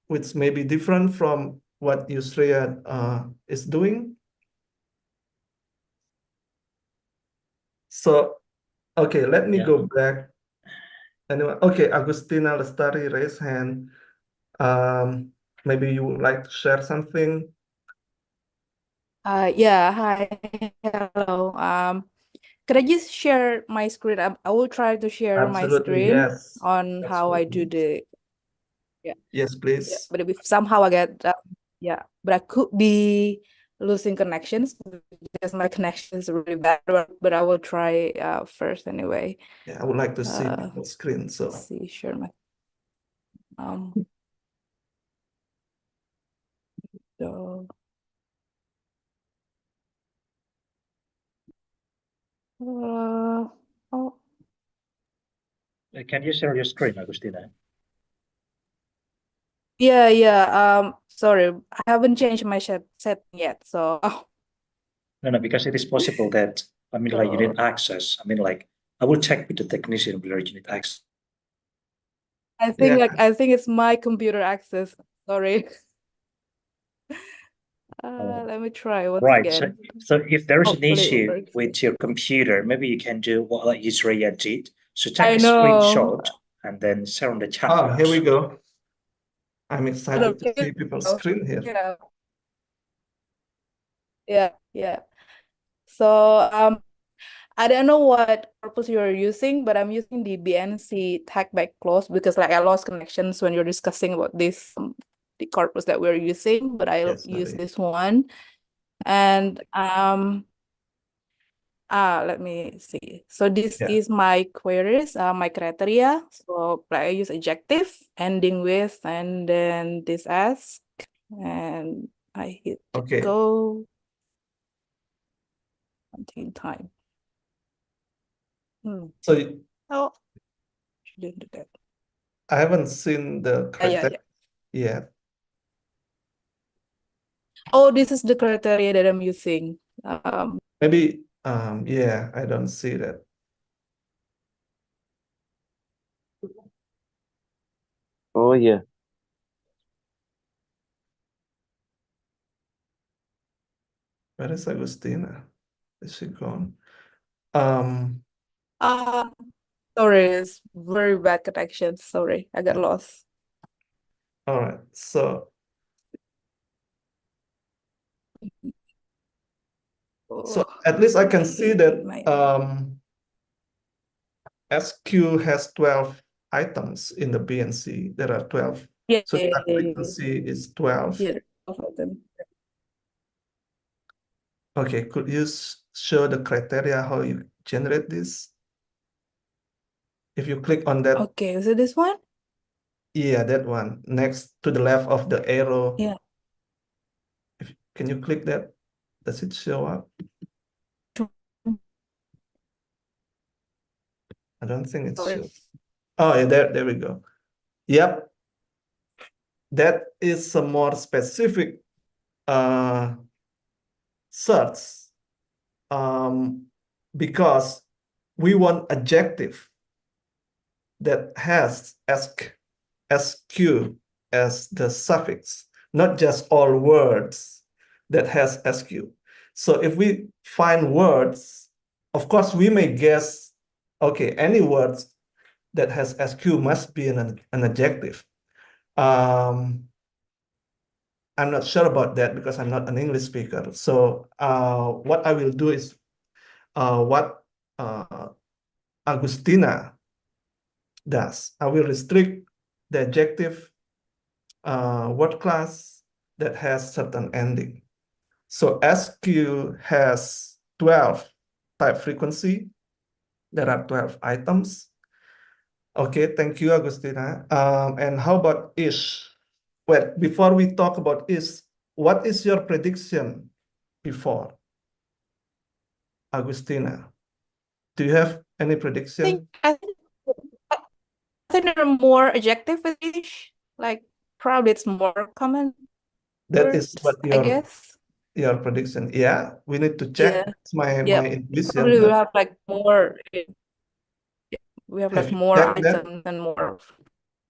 Speaker 3: which may be different from what Yusria is doing? So, okay, let me
Speaker 2: Yeah.
Speaker 3: go back. Anyway, okay, Agustina Lestari raised hand. Maybe you would like to share something?
Speaker 7: Yeah, hi, hello. Could I just share my screen? I will try to share my
Speaker 3: Absolutely,
Speaker 7: screen
Speaker 3: yes.
Speaker 7: on
Speaker 3: That's
Speaker 7: how
Speaker 3: what
Speaker 7: I
Speaker 3: we
Speaker 7: do
Speaker 3: need.
Speaker 7: the,
Speaker 3: Yes,
Speaker 7: yeah,
Speaker 3: please.
Speaker 7: but if somehow I get, yeah, but I could be losing connections because my connection is really bad, but I will try first anyway.
Speaker 3: Yeah, I would like to see
Speaker 7: Uh,
Speaker 3: the screen. So,
Speaker 7: Let's see, share my, so, oh,
Speaker 2: Can you share your screen, Agustina?
Speaker 7: yeah, sorry, I haven't changed my setting yet, so,
Speaker 2: No, because it is possible that, I mean, like you
Speaker 7: so
Speaker 2: need access. I mean, like I will check with the technician whether you need access.
Speaker 3: yeah,
Speaker 7: I think it's my computer access. Sorry. Let me try once
Speaker 2: Right.
Speaker 7: again.
Speaker 2: So if there's an
Speaker 7: Hopefully it
Speaker 2: issue
Speaker 7: works.
Speaker 2: with your computer, maybe you can do what like Israel did. So take
Speaker 7: I
Speaker 2: a
Speaker 7: know.
Speaker 2: screenshot and then share on the chat box.
Speaker 3: here we go. I'm excited to
Speaker 7: Okay.
Speaker 3: see people's screen here.
Speaker 7: Yeah. So I don't know what purpose you're using, but I'm using the BNC tag back close because like I lost connections when you're discussing about this the corpus that we're using, but I'll
Speaker 3: Yes,
Speaker 7: use
Speaker 3: sorry.
Speaker 7: this one. And let me see. So this
Speaker 3: Yeah.
Speaker 7: is my queries, my criteria. So I use adjective ending with, and then this ask, and I hit
Speaker 3: Okay.
Speaker 7: go. Until time.
Speaker 3: So
Speaker 7: Oh, shouldn't do that.
Speaker 3: I haven't seen the criteria yet.
Speaker 7: Oh, this is the criteria that I'm using.
Speaker 3: Maybe, yeah, I don't see that.
Speaker 8: Oh yeah.
Speaker 3: Where is Agustina? Is she gone?
Speaker 7: Sorry, it's very bad connection. Sorry, I got lost.
Speaker 3: All right. So at least I can see that SQ has 12 items in the BNC. There are 12.
Speaker 7: Yeah,
Speaker 3: So
Speaker 7: yeah,
Speaker 3: that we can see is 12.
Speaker 7: yeah, 12 of them.
Speaker 3: Okay, could you show the criteria how you generate this? If you click on that,
Speaker 7: Okay, is it this one?
Speaker 3: yeah, that one next to the left of the arrow.
Speaker 7: Yeah.
Speaker 3: Can you click that? Does it show up? I don't think it
Speaker 7: Sorry.
Speaker 3: shows. Oh, yeah, there we go. Yep. That is a more specific search because we want adjective that has SQ as the suffix, not just all words that has SQ. So if we find words, of course, we may guess, okay, any words that has SQ must be an adjective. I'm not sure about that because I'm not an English speaker. So what I will do is what Agustina does. I will restrict the adjective word class that has certain ending. So SQ has 12 type frequency. There are 12 items. Okay, thank you, Agustina. And how about is? Well, before we talk about is, what is your prediction before? Agustina, do you have any prediction?
Speaker 7: I think there are more adjective with each. Like probably it's more common
Speaker 3: That is
Speaker 7: words,
Speaker 3: what
Speaker 7: I guess.
Speaker 3: your prediction. Yeah, we need to check.
Speaker 7: Yeah.
Speaker 3: It's my
Speaker 7: Yeah.
Speaker 3: intuition.
Speaker 7: Probably we
Speaker 3: But
Speaker 7: have like more. We have
Speaker 3: have
Speaker 7: like
Speaker 3: you
Speaker 7: more
Speaker 3: checked that?
Speaker 7: items and more.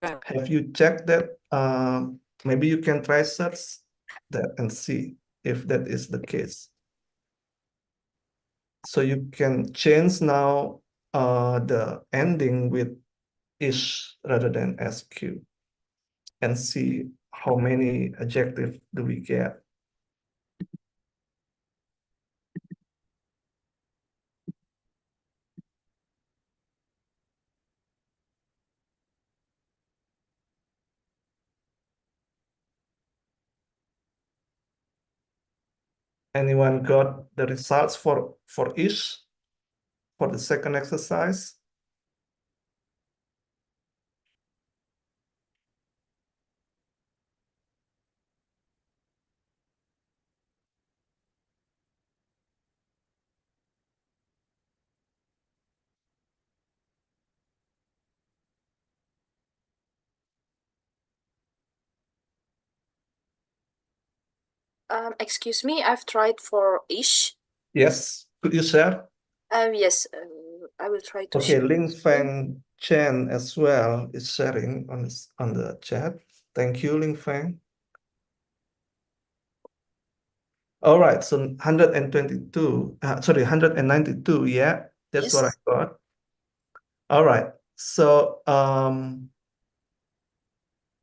Speaker 3: Have you checked that? Maybe you can try search that and see if that is the case. So you can change now the ending with ish rather than SQ and see how many adjectives do we get. Anyone got the results for ish for the second exercise?
Speaker 1: Excuse me, I've tried for ish.
Speaker 3: Yes, could you share?
Speaker 1: Yes, I will try to
Speaker 3: Okay,
Speaker 1: share.
Speaker 3: Ling Feng Chen as well is sharing on the chat. Thank you, Ling Feng. All right, so 122, sorry, 192, yeah, that's what I
Speaker 1: Yes.
Speaker 3: got. All right, so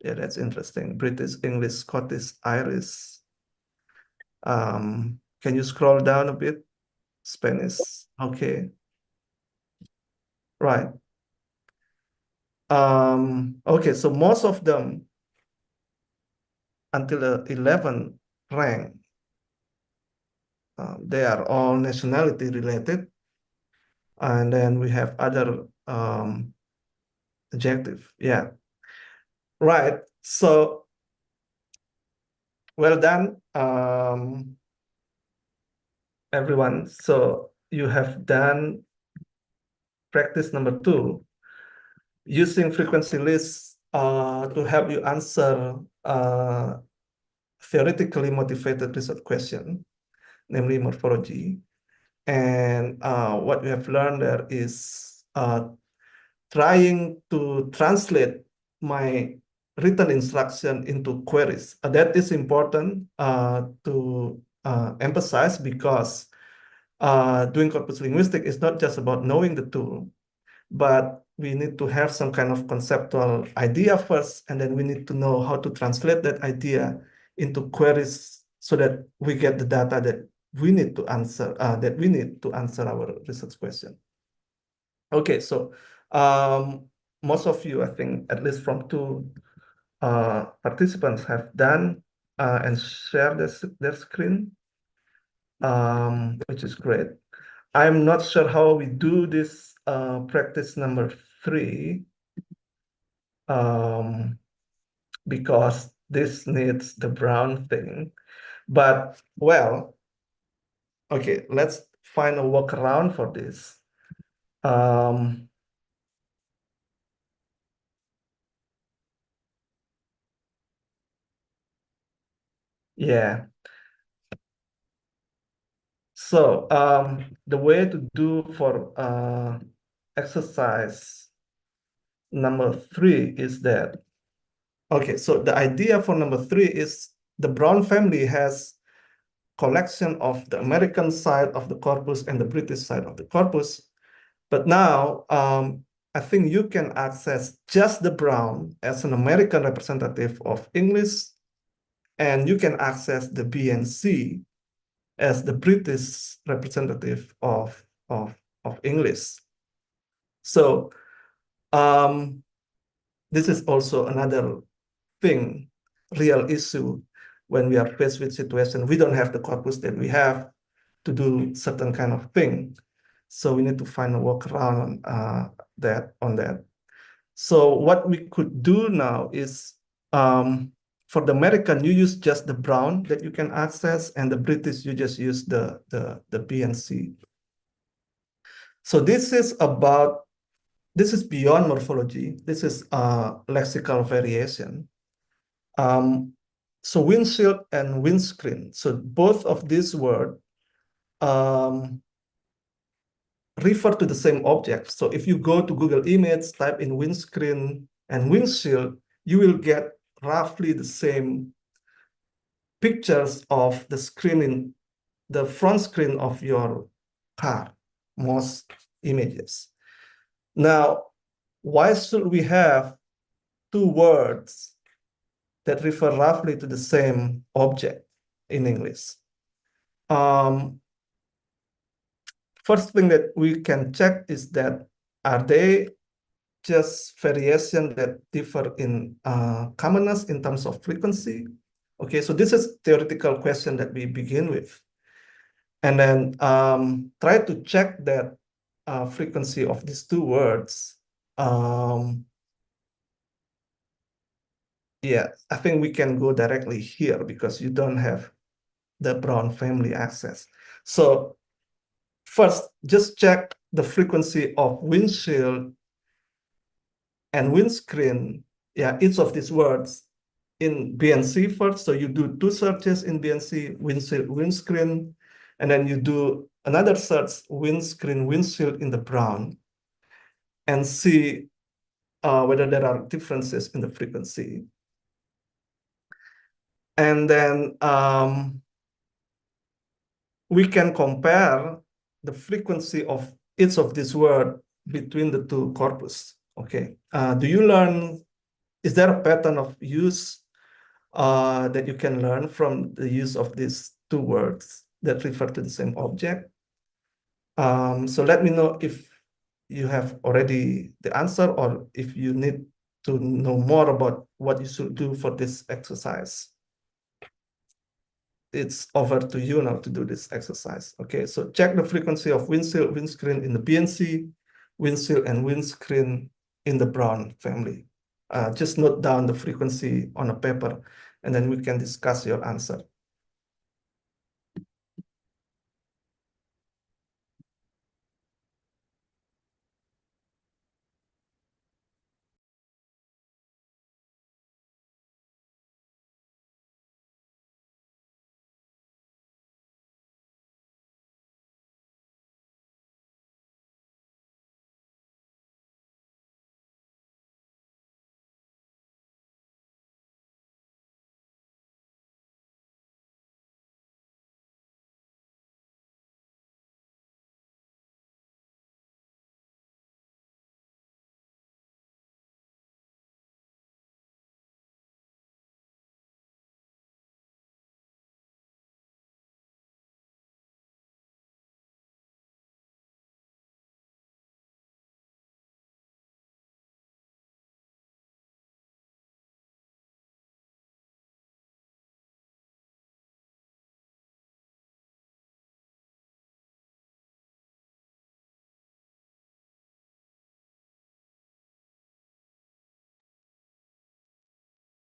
Speaker 3: yeah, that's interesting. British, English, Scottish, Irish. Can you scroll down a bit? Spanish, okay. Right. Okay, so most of them until the 11th rank, they are all nationality related. And then we have other adjective. Yeah. Right. So well done, everyone. So you have done practice number 2, using frequency lists to help you answer theoretically motivated research question, namely morphology. And what we have learned there is trying to translate my written instruction into queries. That is important to emphasize because doing corpus linguistic is not just about knowing the tool, but we need to have some kind of conceptual idea first, and then we need to know how to translate that idea into queries so that we get the data that we need to answer, our research question. Okay, so most of you, I think, at least from 2 participants have done and shared their screen, which is great. I'm not sure how we do this practice number 3 because this needs the brown thing. But well, okay, let's find a workaround for this. Yeah. So the way to do for exercise number 3 is that Okay, so the idea for number 3 is the Brown family has collection of the American side of the corpus and the British side of the corpus. But now, I think you can access just the Brown as an American representative of English, and you can access the B and C as the British representative of English. So this is also another thing, real issue when we are faced with situation we don't have the corpus that we have to do certain kind of thing. So we need to find a workaround on that. So what we could do now is for the American, you use just the Brown that you can access, and the British, you just use the B and C. So this is beyond morphology. This is lexical variation. So windshield and windscreen. So both of these words refer to the same object. So if you go to Google Image, type in windscreen and windshield, you will get roughly the same pictures of the screen in the front screen of your car, most images. Now, why should we have two words that refer roughly to the same object in English? First thing that we can check is that are they just variation that differ in commonness in terms of frequency? Okay, so this is theoretical question that we begin with. And then try to check that frequency of these two words. Yeah, I think we can go directly here because you don't have the Brown family access. So first, just check the frequency of windshield and windscreen. Yeah, each of these words in BNC first. So you do two searches in BNC, windshield, windscreen, and then you do another search, windscreen, windshield in the Brown, and see whether there are differences in the frequency. And then we can compare the frequency of each of these words between the two corpus. Okay, do you learn, is there a pattern of use that you can learn from the use of these two words that refer to the same object? So let me know if you have already the answer or if you need to know more about what you should do for this exercise. It's over to you now to do this exercise. Okay, so check the frequency of windshield, windscreen in the BNC, windshield and windscreen in the Brown family. Just note down the frequency on a paper and then we can discuss your answer.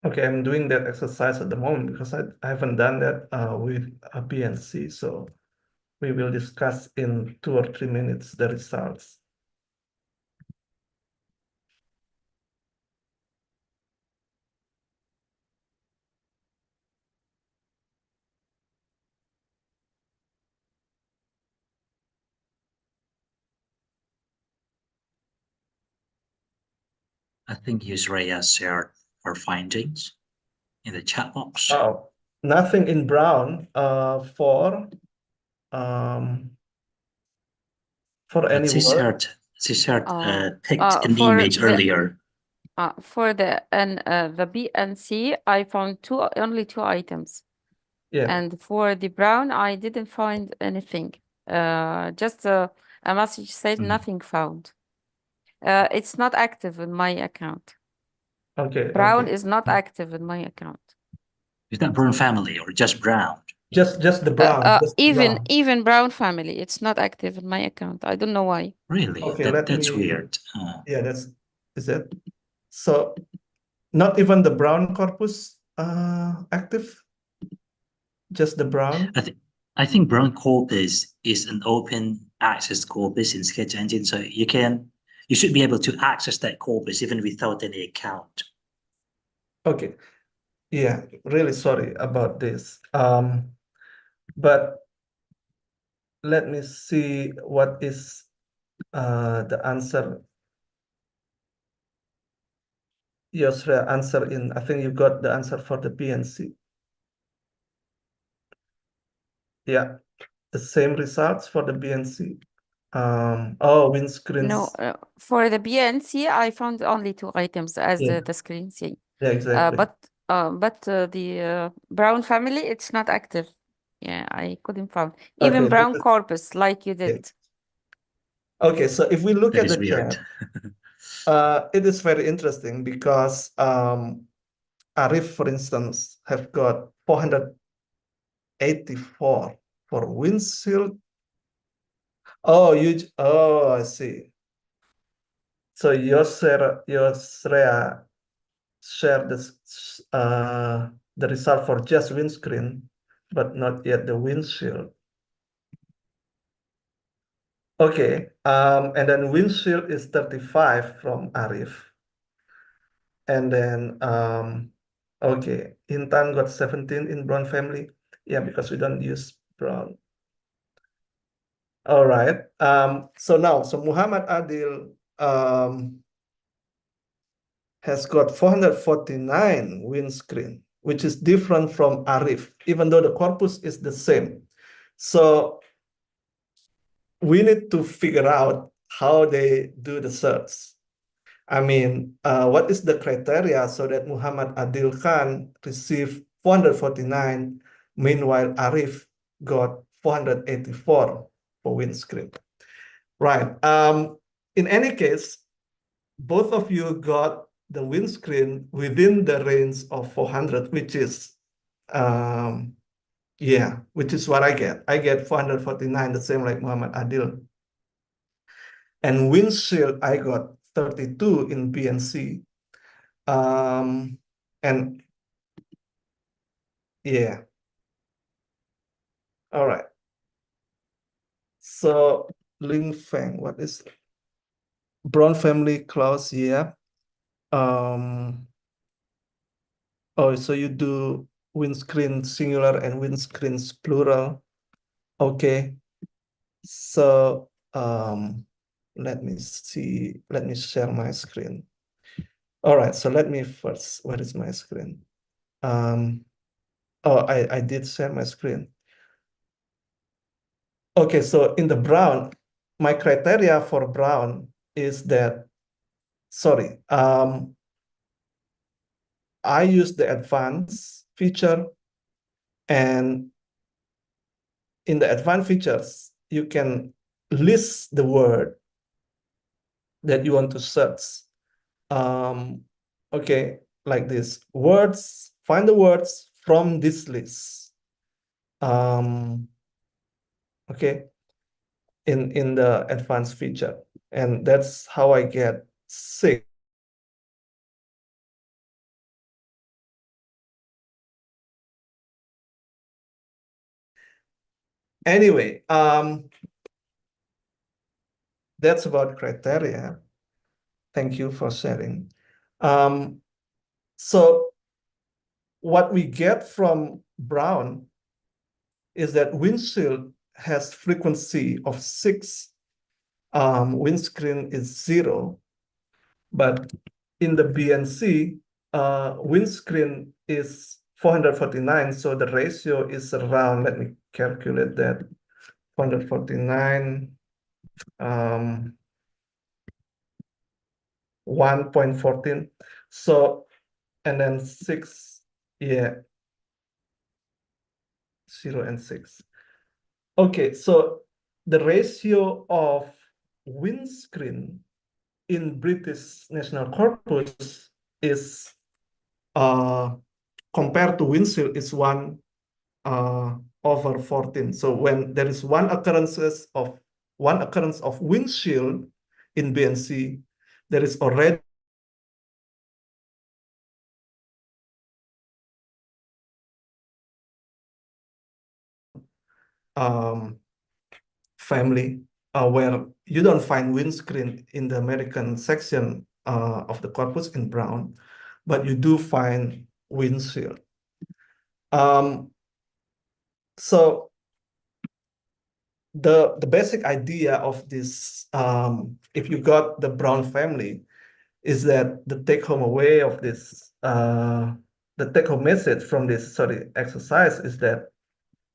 Speaker 3: Okay, I'm doing that exercise at the moment because I haven't done that with a BNC. So we will discuss in 2 or 3 minutes the results.
Speaker 2: I think Yusraya shared our findings in the chat box.
Speaker 3: Oh, nothing in brown for any
Speaker 2: She
Speaker 3: word.
Speaker 2: shared
Speaker 6: Uh,
Speaker 2: picked an
Speaker 6: for
Speaker 2: image
Speaker 6: the
Speaker 2: earlier.
Speaker 6: for the B and C, I found only two items.
Speaker 3: Yeah.
Speaker 6: And for the brown, I didn't find anything. Just a message said nothing found. It's not active in my account.
Speaker 3: Okay.
Speaker 6: Brown
Speaker 3: Okay.
Speaker 6: is not active in my account.
Speaker 2: Is that brown family or just brown?
Speaker 3: Just the brown. Just the brown.
Speaker 6: Even brown family, it's not active in my account. I don't know why.
Speaker 2: Really?
Speaker 3: Okay,
Speaker 2: That's weird.
Speaker 3: Yeah, is it? So not even the brown corpus active? Just the brown?
Speaker 2: I think brown corpus is an open access corpus in Sketch Engine, so you should be able to access that corpus even without any account.
Speaker 3: Okay. Yeah, really sorry about this. But let me see what is the answer. Yosra answer in, I think you got the answer for the B and C. Yeah, the same results for the B and C. Oh, windscreens.
Speaker 6: No, for the BNC, I found only two items as
Speaker 3: Yeah.
Speaker 6: the screen say.
Speaker 3: Yeah, exactly.
Speaker 6: But the brown family, it's not active. Yeah, I couldn't find even
Speaker 3: Okay,
Speaker 6: brown
Speaker 3: because-
Speaker 6: corpus like you did.
Speaker 3: Okay, so if we look
Speaker 2: That
Speaker 3: at
Speaker 2: is
Speaker 3: the
Speaker 2: weird.
Speaker 3: chat, it is very interesting because Arif, for instance, have got 484 for windshield. Oh, I see. So Yosrea shared this the result for just windscreen, but not yet the windshield. Okay, and then windshield is 35 from Arif. And then okay, Intan got 17 in brown family. Yeah, because we don't use brown. All right. So Muhammad Adil has got 449 windscreen, which is different from Arif, even though the corpus is the same. So we need to figure out how they do the search. I mean, what is the criteria so that Muhammad Adil Khan received 449, meanwhile Arif got 484 for windscreen. Right. In any case, both of you got the windscreen within the range of 400, which is, which is what I get. I get 449, the same like Muhammad Adil. And windshield, I got 32 in BNC. And yeah. All right. So Ling Feng, what is brown family clause? Yeah. Oh, so you do windscreen singular and windscreens plural. Okay. So let me see. Let me share my screen. All right. So let me first. Where is my screen? Oh, I did share my screen. Okay. So in the brown, my criteria for brown is that. Sorry. I use the advanced feature, and in the advanced features, you can list the word that you want to search. Okay, like this. Words, find the words from this list. Okay, in the advanced feature. And that's how I get 6. Anyway, that's about criteria. Thank you for sharing. So what we get from Brown is that windshield has frequency of 6, windscreen is 0, but in the BNC, windscreen is 449, so the ratio is around, let me calculate that, 449, 1.14. So, and then 6, yeah, 0 and 6. Okay, so the ratio of windscreen in British National Corpus is compared to windshield is 1/14. So when there is one occurrence of windshield in BNC, there is already family where you don't find windscreen in the American section of the corpus in brown, but you do find windshield. So the basic idea of this, if you got the brown family, is that the take-home away of this, the take-home message from this exercise is that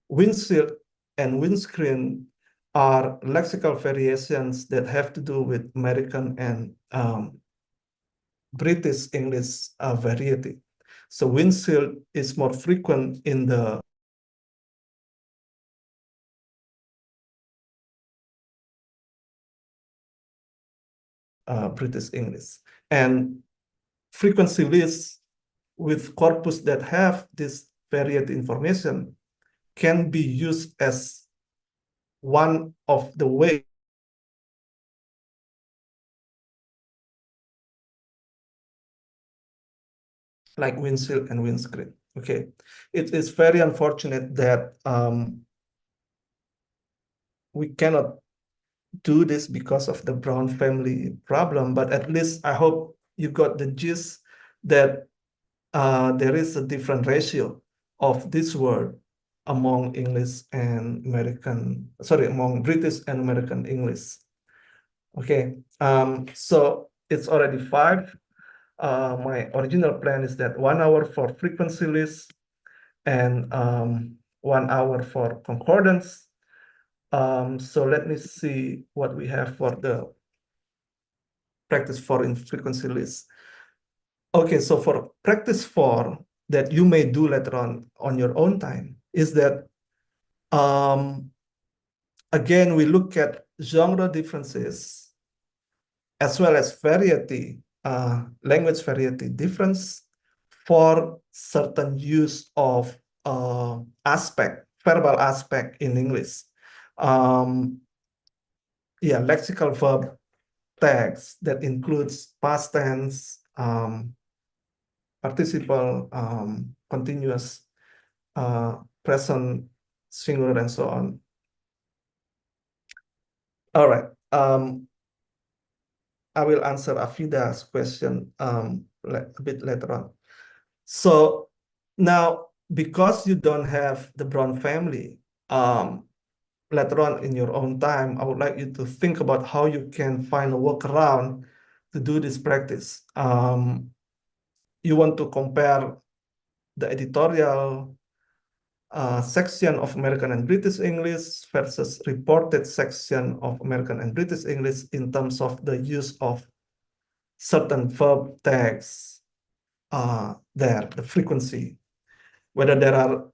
Speaker 3: windshield and windscreen are lexical variations that have to do with American and British English variety. So windshield is more frequent in the British English. And frequency lists with corpus that have this variety information can be used as one of the ways like windshield and windscreen. Okay, it is very unfortunate that we cannot do this because of the Brown family problem, but at least I hope you got the gist that there is a different ratio of this word among English and American, among British and American English. Okay, so it's already 5. My original plan is that 1 hour for frequency list and 1 hour for concordance. So let me see what we have for the practice 4 in frequency list. Okay, so for practice 4 that you may do later on your own time is that again, we look at genre differences as well as variety, language variety difference for certain use of verbal aspect in English. Yeah, lexical verb tags that includes past tense, participle, continuous, present, singular, and so on. All right. I will answer Afida's question a bit later on. So now, because you don't have the Brown family, later on in your own time, I would like you to think about how you can find a workaround to do this practice. You want to compare the editorial section of American and British English versus reported section of American and British English in terms of the use of certain verb tags there, the frequency, whether there are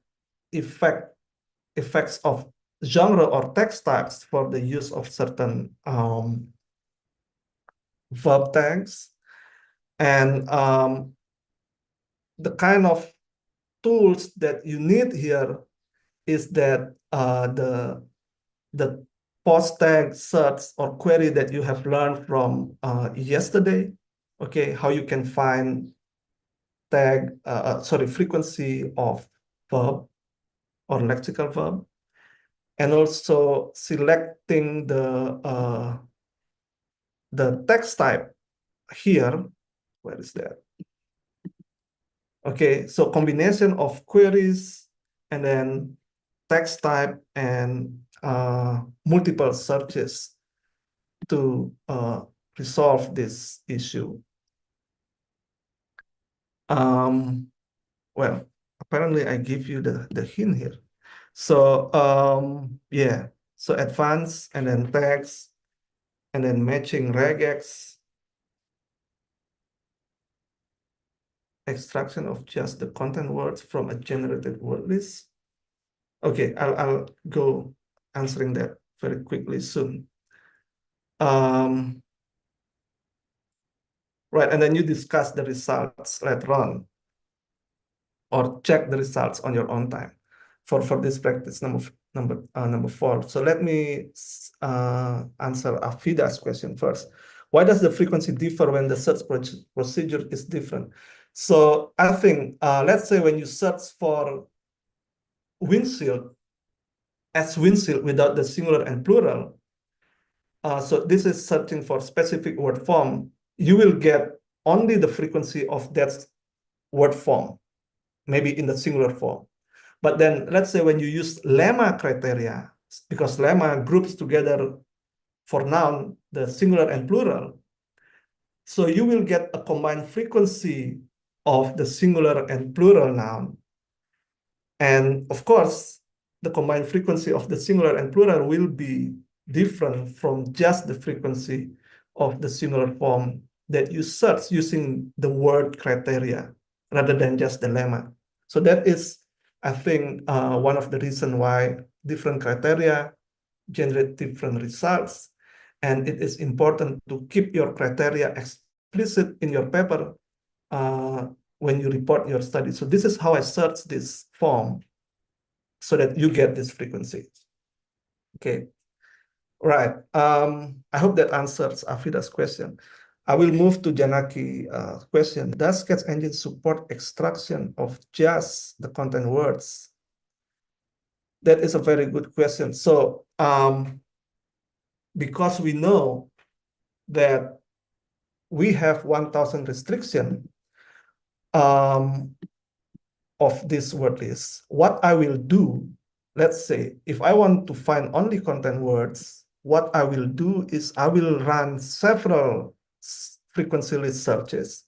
Speaker 3: effects of genre or text types for the use of certain verb tags, and the kind of tools that you need here is that the post tag search or query that you have learned from yesterday. Okay, how you can find frequency of verb or lexical verb, and also selecting the text type here. Where is that? Okay, so combination of queries and then text type and multiple searches to resolve this issue. Well, apparently I give you the hint here. So yeah, so advanced and then text and then matching regex, extraction of just the content words from a generated word list. Okay, I'll go answering that very quickly soon. Right, and then you discuss the results later on, or check the results on your own time for this practice number 4. So let me answer Afida's question first. Why does the frequency differ when the search procedure is different? So I think, let's say when you search for windshield as windshield without the singular and plural, so this is searching for specific word form, you will get only the frequency of that word form, maybe in the singular form. But then let's say when you use lemma criteria, because lemma groups together for noun, the singular and plural, so you will get a combined frequency of the singular and plural noun. And of course, the combined frequency of the singular and plural will be different from just the frequency of the singular form that you search using the word criteria rather than just the lemma. So that is, I think, one of the reasons why different criteria generate different results. And it is important to keep your criteria explicit in your paper when you report your study. So this is how I search this form so that you get this frequency. Okay, right. I hope that answers Afida's question. I will move to Janaki question. Does Sketch Engine support extraction of just the content words? That is a very good question. So because we know that we have 1,000 restriction of this word list, what I will do, let's say, if I want to find only content words, what I will do is I will run several frequency list searches.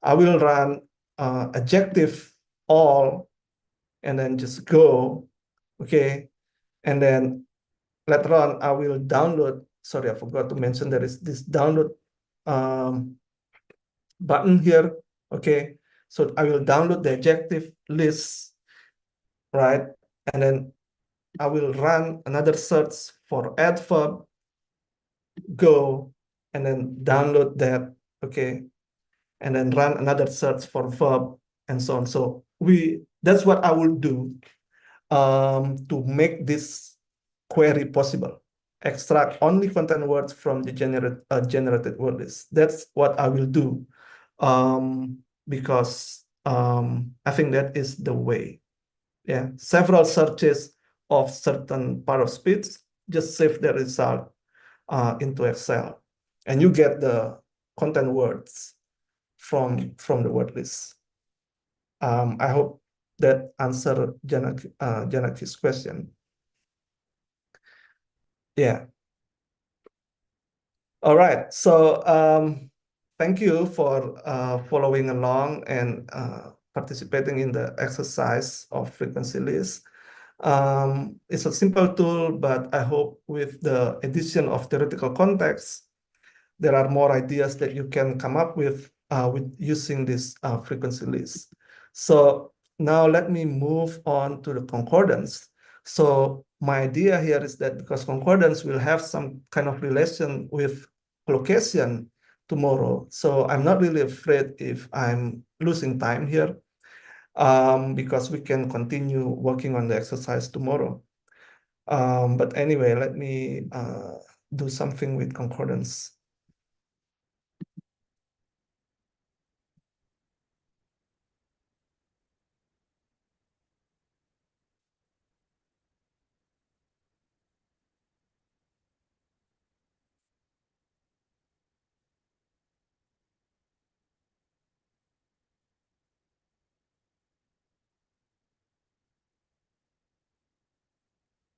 Speaker 3: I will run adjective all, and then just go, okay? And then later on, I will download, sorry, I forgot to mention there is this download button here, okay? So I will download the adjective list, right? And then I will run another search for adverb, go, and then download that, okay? And then run another search for verb and so on. So that's what I will do to make this query possible. Extract only content words from the generated word list. That's what I will do because I think that is the way. Yeah, several searches of certain part of speech, just save the result into Excel, and you get the content words from the word list. I hope that answered Janaki's question. Yeah. All right. So thank you for following along and participating in the exercise of frequency list. It's a simple tool, but I hope with the addition of theoretical context, there are more ideas that you can come up with using this frequency list. So now let me move on to the concordance. So my idea here is that because concordance will have some kind of relation with location tomorrow, so I'm not really afraid if I'm losing time here because we can continue working on the exercise tomorrow. But anyway, let me do something with concordance.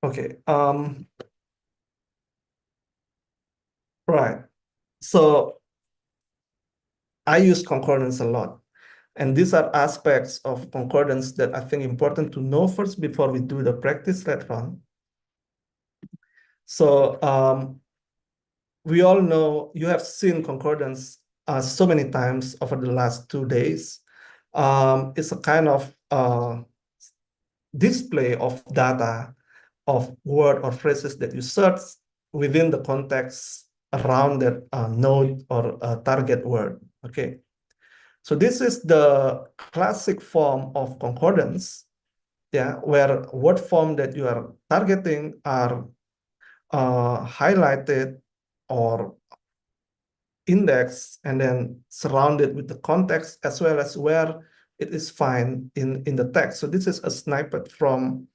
Speaker 3: Okay. Right. So I use concordance a lot. And these are aspects of concordance that I think important to know first before we do the practice later on. So we all know, you have seen concordance so many times over the last 2 days. It's a kind of display of data of word or phrases that you search within the context around that node or target word. Okay, so this is the classic form of concordance, yeah, where word form that you are targeting are highlighted or indexed and then surrounded with the context as well as where it is found in the text. So this is a snippet from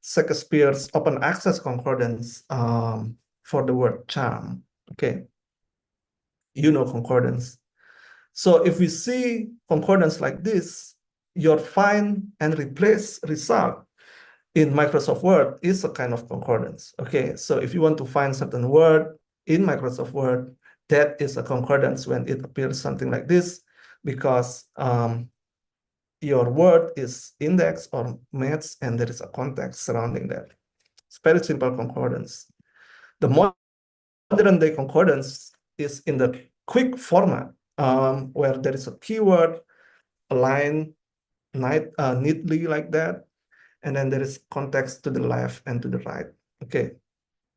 Speaker 3: Shakespeare's open access concordance for the word charm. Okay, you know concordance. So if we see concordance like this, your find and replace result in Microsoft Word is a kind of concordance. Okay, so if you want to find certain word in Microsoft Word, that is a concordance when it appears something like this, because your word is indexed or matched and there is a context surrounding that. It's very simple concordance. The modern day concordance is in the quick format, where there is a keyword aligned neatly like that, and then there is context to the left and to the right. Okay,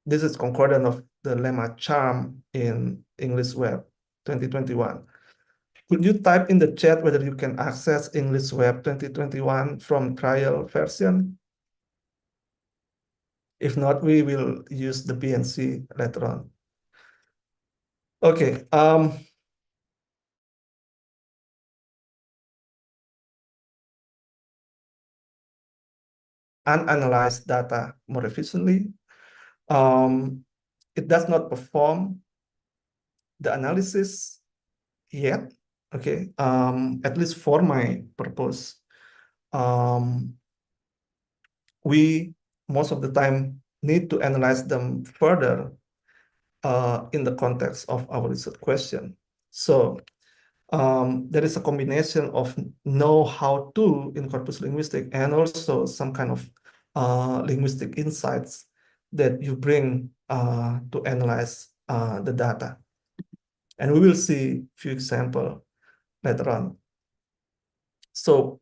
Speaker 3: this is concordant of the lemma charm in English Web 2021. Could you type in the chat whether you can access English Web 2021 from trial version? If not, we will use the BNC later on. Okay. Analyze data more efficiently. It does not perform the analysis yet. Okay, at least for my purpose. We most of the time need to analyze them further in the context of our research question. So there is a combination of know-how to in corpus linguistic and also some kind of linguistic insights that you bring to analyze the data. And we will see a few examples later on. So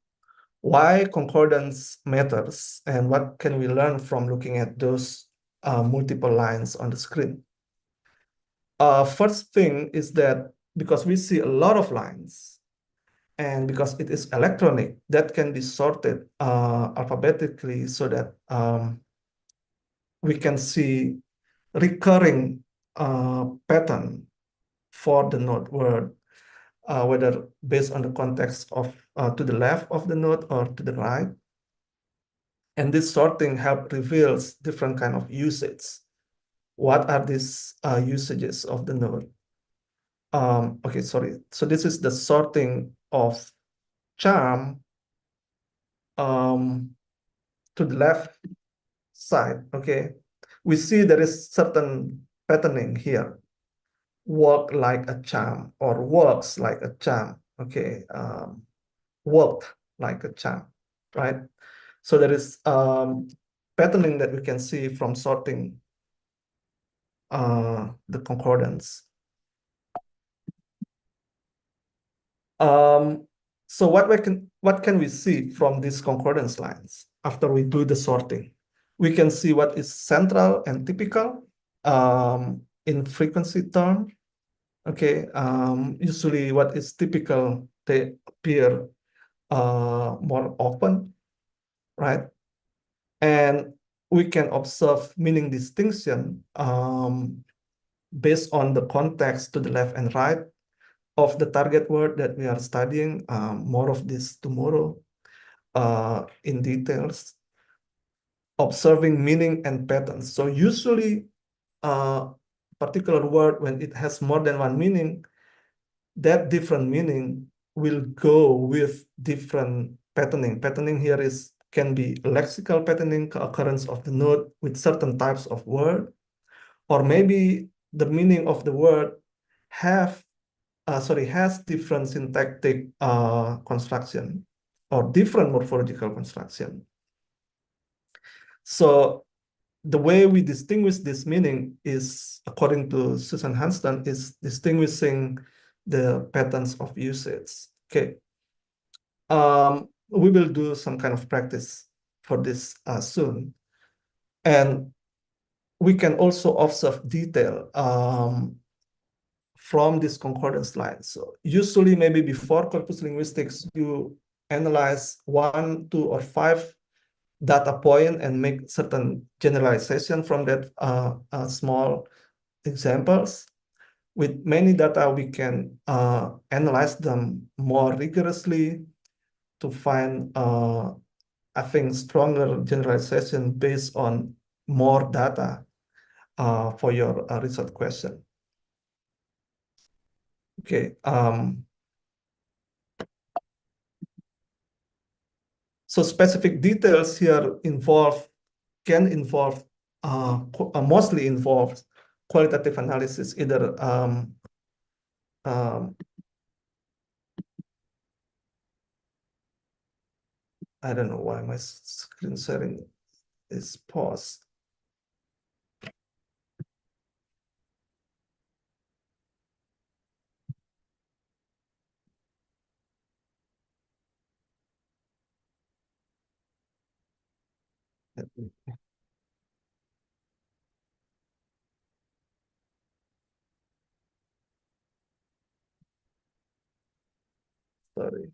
Speaker 3: why concordance matters and what can we learn from looking at those multiple lines on the screen? First thing is that because we see a lot of lines and because it is electronic, that can be sorted alphabetically so that we can see recurring pattern for the node word, whether based on the context of to the left of the node or to the right. And this sorting help reveals different kind of usage. What are these usages of the node? Okay, sorry. So this is the sorting of charm to the left side. Okay, we see there is certain patterning here. Work like a charm or works like a charm. Okay, worked like a charm, right? So there is patterning that we can see from sorting the concordance. So what can we see from these concordance lines after we do the sorting? We can see what is central and typical in frequency term. Okay, usually what is typical, they appear more often, right? And we can observe meaning distinction based on the context to the left and right of the target word that we are studying. More of this tomorrow in details. Observing meaning and patterns. So usually a particular word, when it has more than one meaning, that different meaning will go with different patterning. Patterning here can be lexical patterning, occurrence of the node with certain types of word, or maybe the meaning of the word have has different syntactic construction or different morphological construction. So the way we distinguish this meaning is, according to Susan Hanston, is distinguishing the patterns of usage. Okay. We will do some kind of practice for this soon. And we can also observe detail from this concordance line. So usually maybe before corpus linguistics, you analyze 1, 2, or 5 data point and make certain generalization from that small examples. With many data, we can analyze them more rigorously to find, I think, stronger generalization based on more data for your research question. Okay. So specific details here can involve, mostly involve qualitative analysis, either I don't know why my screen sharing is paused. Sorry.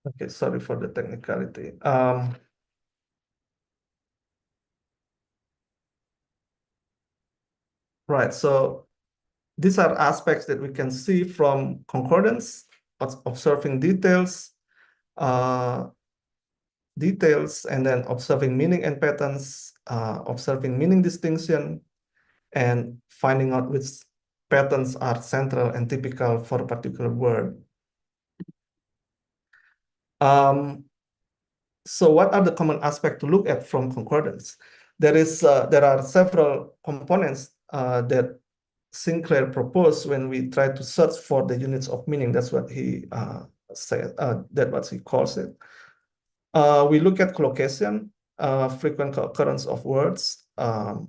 Speaker 3: Okay, sorry for the technicality. Right, so these are aspects that we can see from concordance, observing details, and then observing meaning and patterns, observing meaning distinction, and finding out which patterns are central and typical for a particular word. So what are the common aspects to look at from concordance? There are several components that Sinclair proposed when we try to search for the units of meaning. That's what he said. That's what he calls it. We look at collocation, frequent occurrence of words, and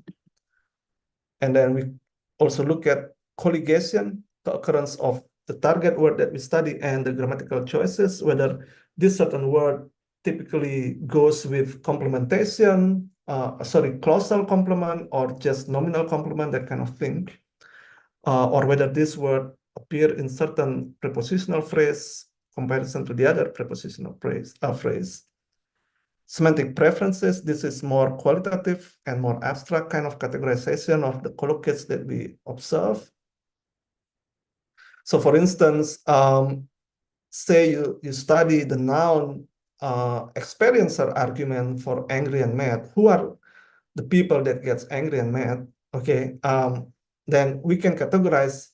Speaker 3: then we also look at colligation, the occurrence of the target word that we study, and the grammatical choices, whether this certain word typically goes with complementation, clausal complement, or just nominal complement, that kind of thing, or whether this word appear in certain prepositional phrase comparison to the other prepositional phrase. Semantic preferences, this is more qualitative and more abstract kind of categorization of the collocates that we observe. So for instance, say you study the noun experiencer argument for angry and mad. Who are the people that gets angry and mad? Okay, then we can categorize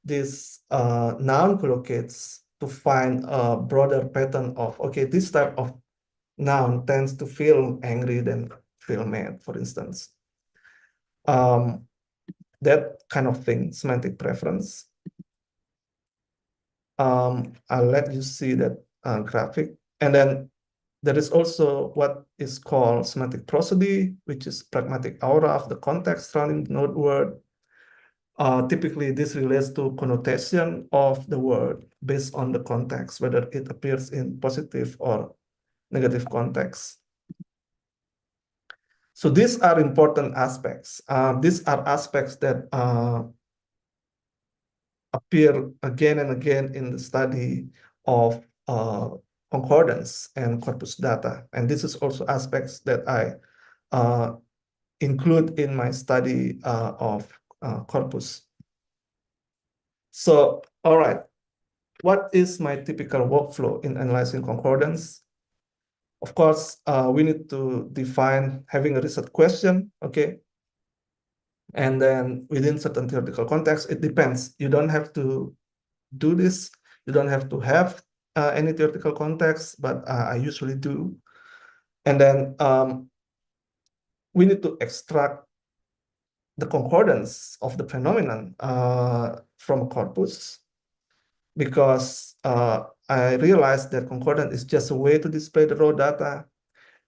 Speaker 3: these noun collocates to find a broader pattern of, okay, this type of noun tends to feel angry than feel mad, for instance. That kind of thing, semantic preference. I'll let you see that graphic. And then there is also what is called semantic prosody, which is pragmatic aura of the context surrounding the node word. Typically, this relates to connotation of the word based on the context, whether it appears in positive or negative context. So these are important aspects. These are aspects that appear again and again in the study of concordance and corpus data. And this is also aspects that I include in my study of corpus. So, all right, what is my typical workflow in analyzing concordance? Of course, we need to define having a research question, okay? And then within certain theoretical context, it depends. You don't have to do this. You don't have to have any theoretical context, but I usually do. And then we need to extract the concordance of the phenomenon from a corpus, because I realized that concordance is just a way to display the raw data,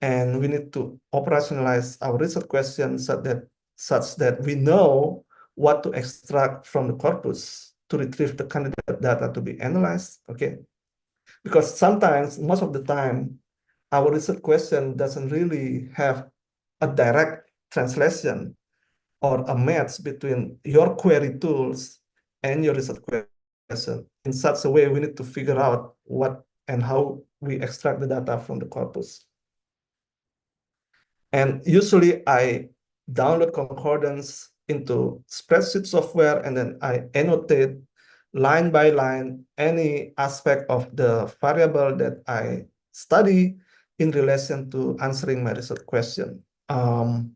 Speaker 3: and we need to operationalize our research questions such that we know what to extract from the corpus to retrieve the candidate data to be analyzed, okay? Because sometimes, most of the time, our research question doesn't really have a direct translation or a match between your query tools and your research question. In such a way, we need to figure out what and how we extract the data from the corpus. And usually I download concordance into spreadsheet software, and then I annotate line by line any aspect of the variable that I study in relation to answering my research question. And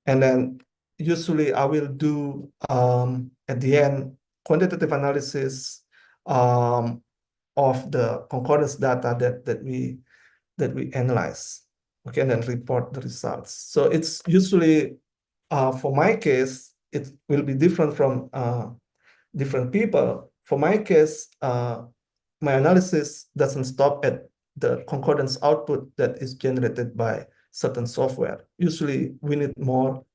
Speaker 3: then usually I will do at the end quantitative analysis of the concordance data that we analyze, okay, and then report the results. So it's usually for my case, it will be different from different people. For my case, my analysis doesn't stop at the concordance output that is generated by certain software. Usually we need more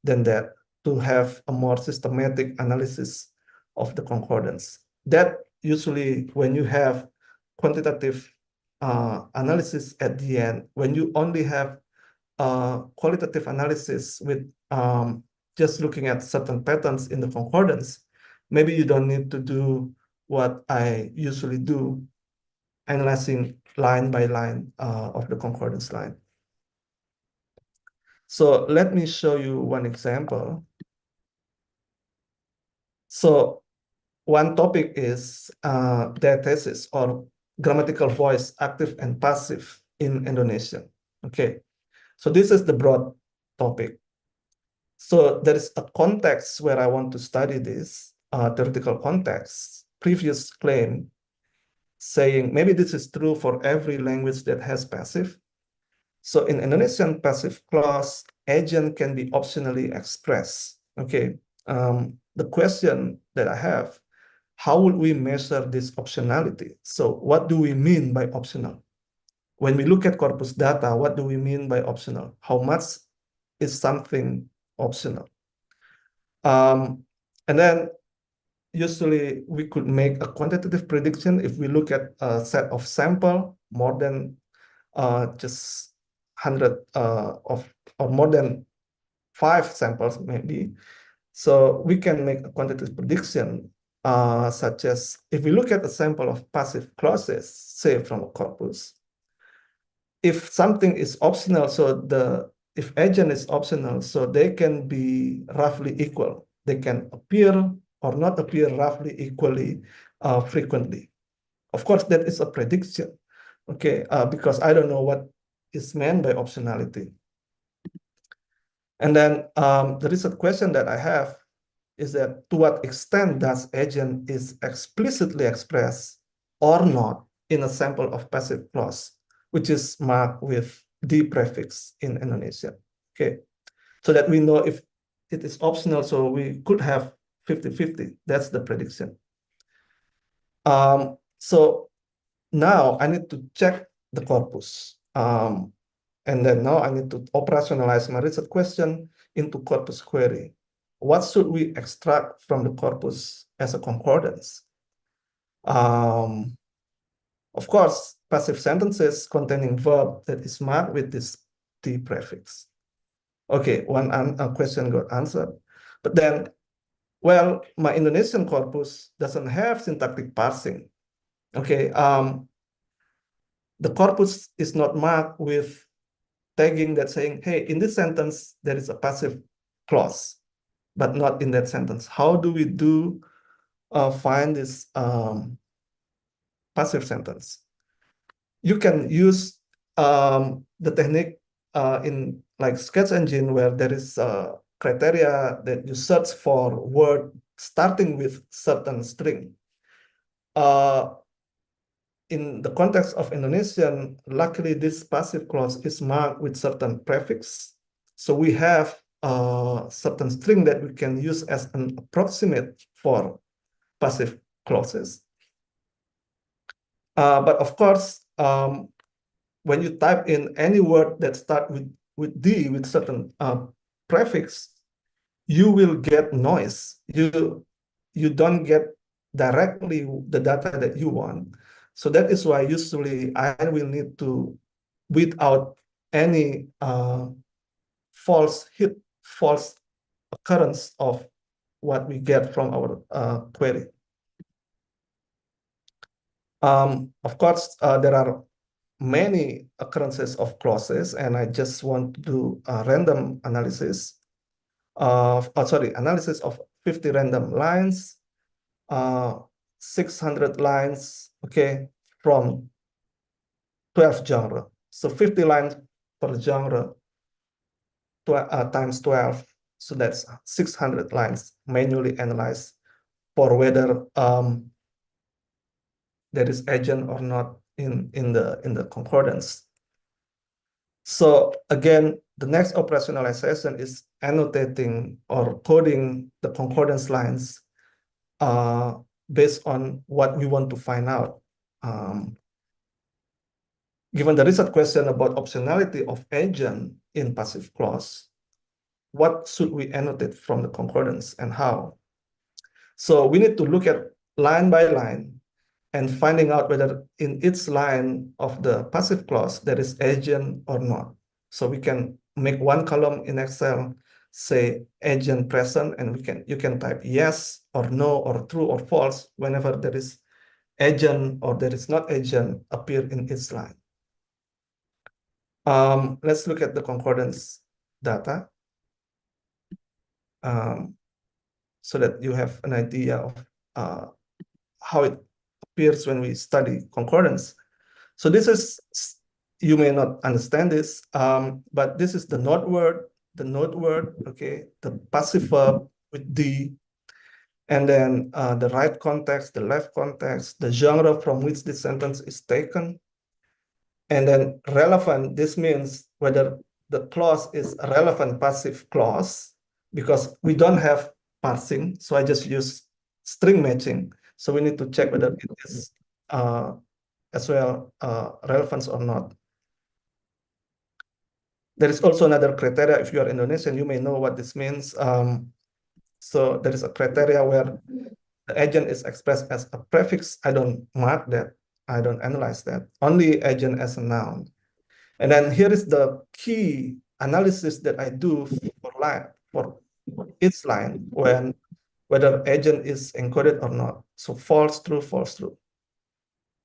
Speaker 3: than that to have a more systematic analysis of the concordance. That usually when you have quantitative analysis at the end, when you only have qualitative analysis with just looking at certain patterns in the concordance, maybe you don't need to do what I usually do, analyzing line by line of the concordance line. So let me show you one example. So one topic is diathesis, or grammatical voice, active and passive in Indonesian. Okay, so this is the broad topic. So there is a context where I want to study this, theoretical context, previous claim saying maybe this is true for every language that has passive. So in Indonesian passive clause, agent can be optionally expressed. Okay, the question that I have, how would we measure this optionality? So what do we mean by optional? When we look at corpus data, what do we mean by optional? How much is something optional? And then usually we could make a quantitative prediction if we look at a set of sample more than just 100 or more than 5 samples maybe. So we can make a quantitative prediction such as if we look at a sample of passive clauses, say from a corpus, if something is optional, so if agent is optional, so they can be roughly equal. They can appear or not appear roughly equally frequently. Of course, that is a prediction, okay, because I don't know what is meant by optionality. And then the research question that I have is that to what extent does agent is explicitly expressed or not in a sample of passive clause, which is marked with D prefix in Indonesia, okay? So that we know if it is optional, so we could have 50-50, that's the prediction. So now I need to check the corpus. And then now I need to operationalize my research question into corpus query. What should we extract from the corpus as a concordance? Of course, passive sentences containing verb that is marked with this T prefix. Okay, one question got answered. But then, well, my Indonesian corpus doesn't have syntactic parsing. Okay, the corpus is not marked with tagging that saying, hey, in this sentence, there is a passive clause, but not in that sentence. How do we find this passive sentence? you can use the technique in like sketch engine where there is criteria that you search for word starting with certain string. In the context of Indonesian, luckily this passive clause is marked with certain prefix. So we have a certain string that we can use as an approximate for passive clauses. But of course, when you type in any word that start with D with certain prefix, you will get noise. You don't get directly the data that you want. So that is why usually I will need to weed out any false occurrence of what we get from our query. Of course, there are many occurrences of clauses, and I just want to do a random analysis of, analysis of 50 random lines, 600 lines, okay, from 12 genre. So 50 lines per genre times 12. So that's 600 lines manually analyzed for whether there is agent or not in the concordance. So again, the next operationalization is annotating or coding the concordance lines based on what we want to find out. Given the recent question about optionality of agent in passive clause, what should we annotate from the concordance and how? So we need to look at line by line and finding out whether in each line of the passive clause there is agent or not. So we can make one column in Excel, say agent present, and you can type yes or no or true or false whenever there is agent or there is not agent appear in each line. Let's look at the concordance data so that you have an idea of how it appears when we study concordance. So this is, you may not understand this, but this is the node word, okay, the passive verb with D, and then the right context, the left context, the genre from which this sentence is taken, and then relevant. This means whether the clause is a relevant passive clause, because we don't have parsing, so I just use string matching. So we need to check whether it is as well relevance or not. There is also another criteria. If you are Indonesian, you may know what this means. So there is a criteria where the agent is expressed as a prefix. I don't mark that. I don't analyze that. Only agent as a noun. And then here is the key analysis that I do for each line when whether agent is encoded or not. So false, true, false, true.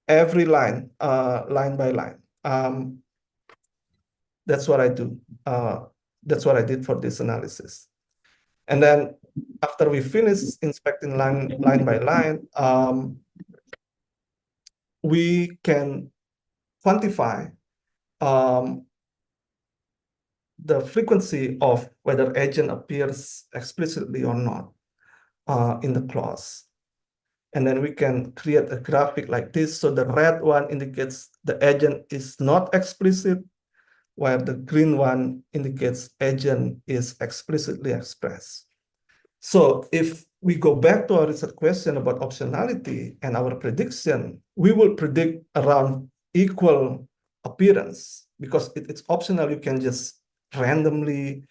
Speaker 3: Every line, line by line. That's what I do. That's what I did for this analysis. And then after we finish inspecting line by line, we can quantify the frequency of whether agent appears explicitly or not in the clause. And then we can create a graphic like this. So the red one indicates the agent is not explicit, while the green one indicates agent is explicitly expressed. So if we go back to our research question about optionality and our prediction, we will predict around equal appearance because it's optional. You can just randomly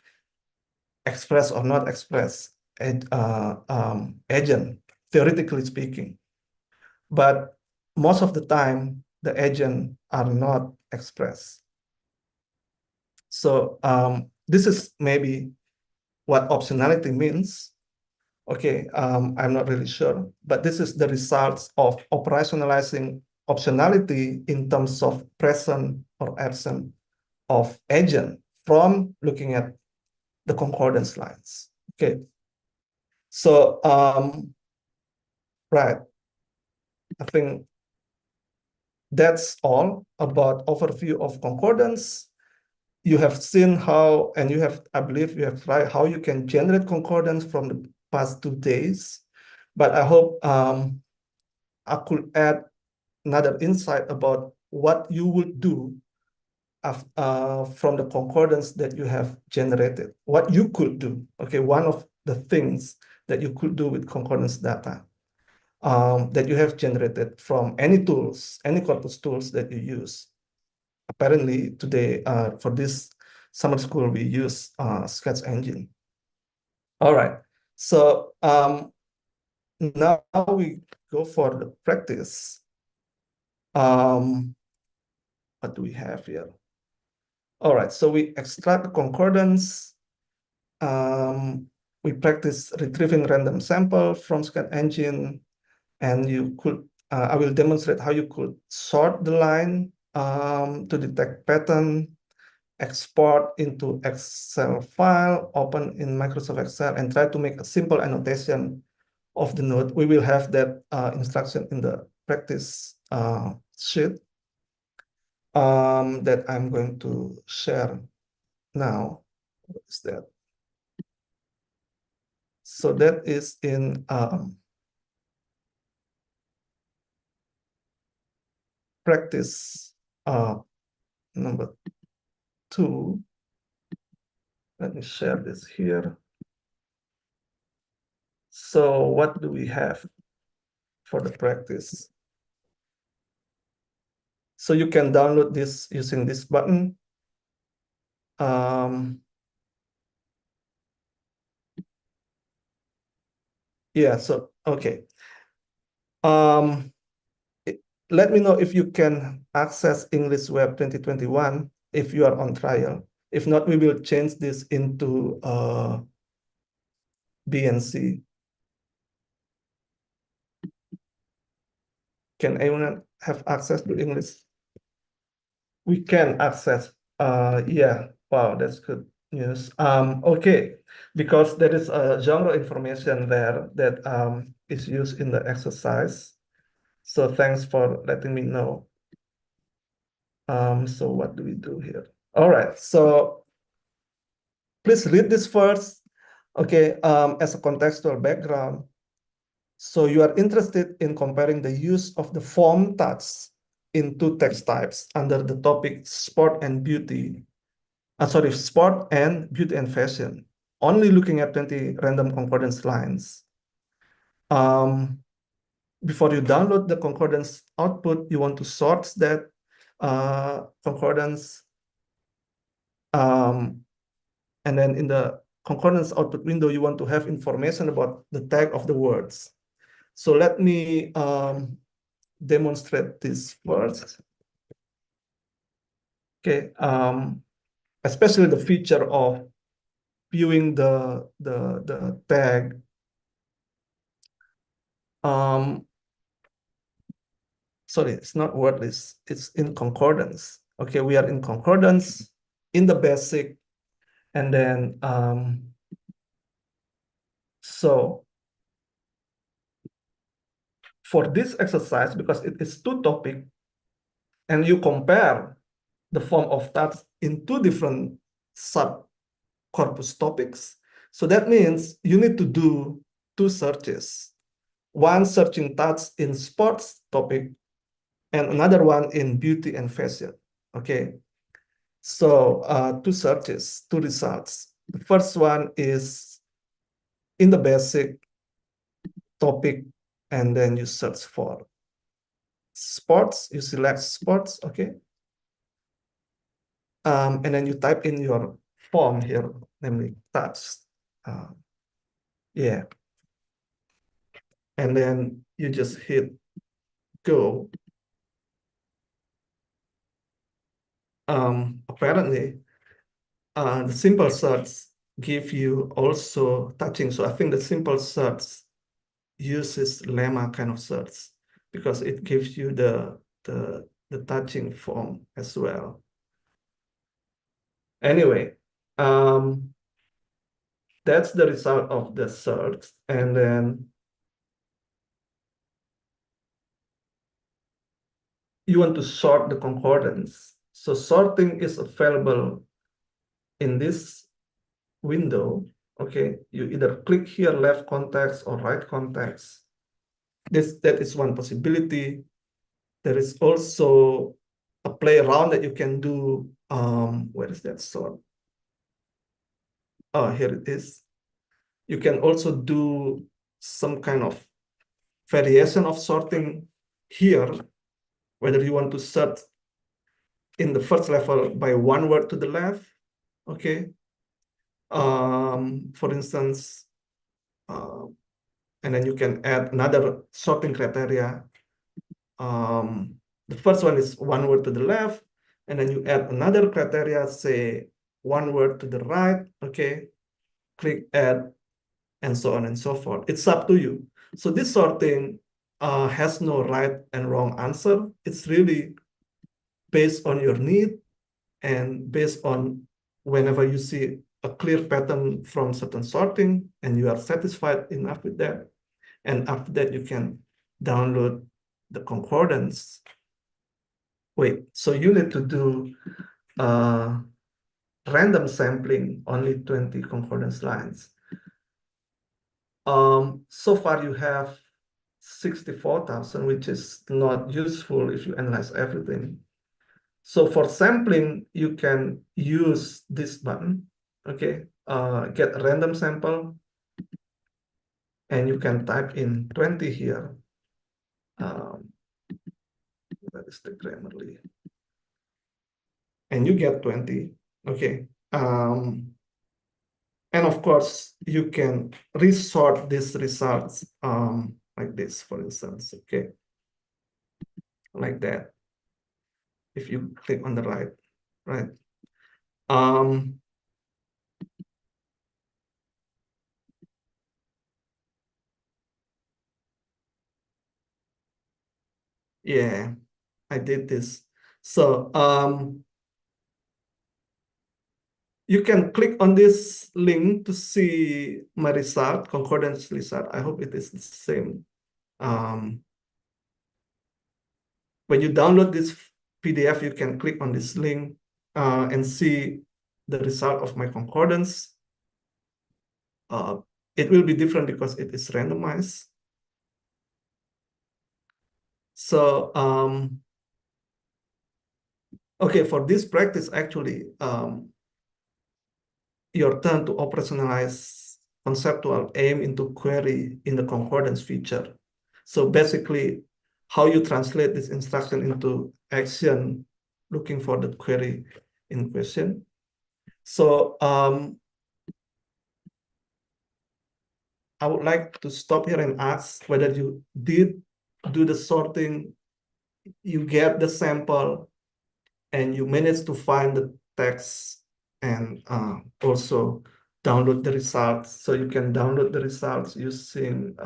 Speaker 3: express or not express agent, theoretically speaking. But most of the time, the agent are not expressed. So this is maybe what optionality means. Okay, I'm not really sure, but this is the results of operationalizing optionality in terms of present or absent of agent from looking at the concordance lines. Okay, so right, I think that's all about overview of concordance. You have seen how, and you have, I believe you have tried how you can generate concordance from the past 2 days. But I hope I could add another insight about what you would do from the concordance that you have generated, what you could do. Okay, one of the things that you could do with concordance data that you have generated from any tools, any corpus tools that you use. Apparently today for this summer school, we use Sketch Engine. All right, so now we go for the practice. What do we have here? All right, so we extract concordance. We practice retrieving random sample from Sketch Engine, and you could, I will demonstrate how you could sort the line to detect pattern, export into Excel file, open in Microsoft Excel, and try to make a simple annotation of the node. We will have that instruction in the practice sheet that I'm going to share now. What is that? So that is in practice number 2. Let me share this here. So what do we have for the practice? So you can download this using this button. Yeah, so, okay. Let me know if you can access English Web 2021 if you are on trial. If not, we will change this into BNC. Can anyone have access to English? We can access. Yeah, wow, that's good news. Okay, because there is a genre information there that is used in the exercise. So thanks for letting me know. So what do we do here? All right, so please read this first. Okay, as a contextual background. So you are interested in comparing the use of the form tags in 2 text types under the topic sport and beauty. Sport and beauty and fashion. Only looking at 20 random concordance lines. Before you download the concordance output, you want to sort that concordance. And then in the concordance output window, you want to have information about the tag of the words. So let me demonstrate this first. Okay, especially the feature of viewing the tag. Sorry, it's not word list, it's in concordance. Okay, we are in concordance in the basic, and then so for this exercise, because it is 2 topics, and you compare the form of tags in 2 different sub corpus topics. So that means you need to do 2 searches. One searching tags in sports topic and another one in beauty and fashion. Okay. So 2 searches, 2 results. The first one is in the basic topic, and then you search for sports, you select sports, okay. And then you type in your form here, namely tags. Yeah. And then you just hit go. Apparently, the simple search give you also touching. So I think the simple search uses lemma kind of search because it gives you the touching form as well. Anyway, that's the result of the search. And then you want to sort the concordance. So sorting is available in this window. Okay, you either click here, left context or right context. That is one possibility. There is also a play around that you can do. Where is that sort? Oh, here it is. You can also do some kind of variation of sorting here, whether you want to sort in the first level by one word to the left, okay? For instance, and then you can add another sorting criteria. The first one is one word to the left, and then you add another criteria, say one word to the right, okay? Click add, and so on and so forth. It's up to you. So this sorting has no right and wrong answer. It's really based on your need and based on whenever you see a clear pattern from certain sorting and you are satisfied enough with that. And after that, you can download the concordance. Wait, so you need to do random sampling, only 20 concordance lines. So far you have 64,000, which is not useful if you analyze everything. So for sampling, you can use this button, okay? Get a random sample, and you can type in 20 here. That is the Grammarly. And you get 20, okay? And of course, you can resort these results like this, for instance, okay? Like that. If you click on the right, right? Yeah, I did this. So you can click on this link to see my result, concordance result. I hope it is the same. When you download this PDF, you can click on this link and see the result of my concordance. It will be different because it is randomized. So, okay, for this practice, actually, your turn to operationalize conceptual aim into query in the concordance feature. So basically, how you translate this instruction into action, looking for the query in question. So I would like to stop here and ask whether you did do the sorting, you get the sample, and you managed to find the text and also download the results. So you can download the results using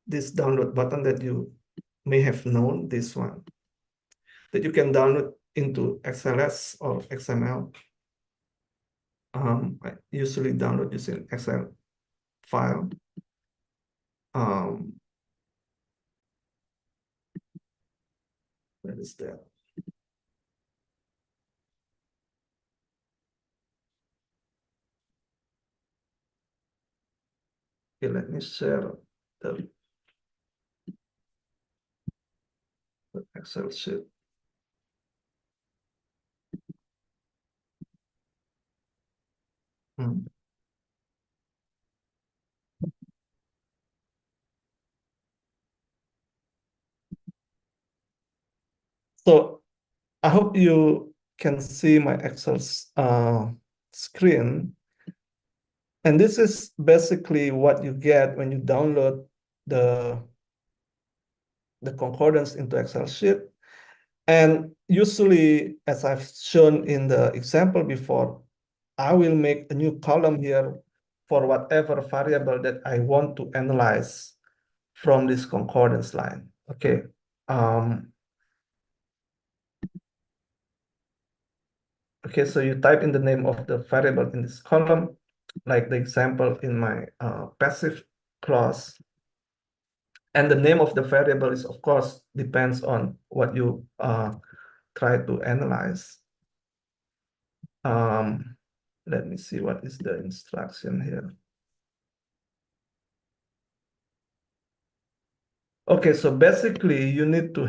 Speaker 3: this download button that you may have known, this one, that you can download into XLS or XML. I usually download using Excel file. Where is that? Okay, let me share the Excel sheet. So I hope you can see my Excel screen. And this is basically what you get when you download the concordance into Excel sheet. And usually, as I've shown in the example before, I will make a new column here for whatever variable that I want to analyze from this concordance line. Okay. Okay, so you type in the name of the variable in this column, like the example in my passive clause. And the name of the variable is, of course, depends on what you try to analyze. Let me see what is the instruction here. Okay, so basically you need to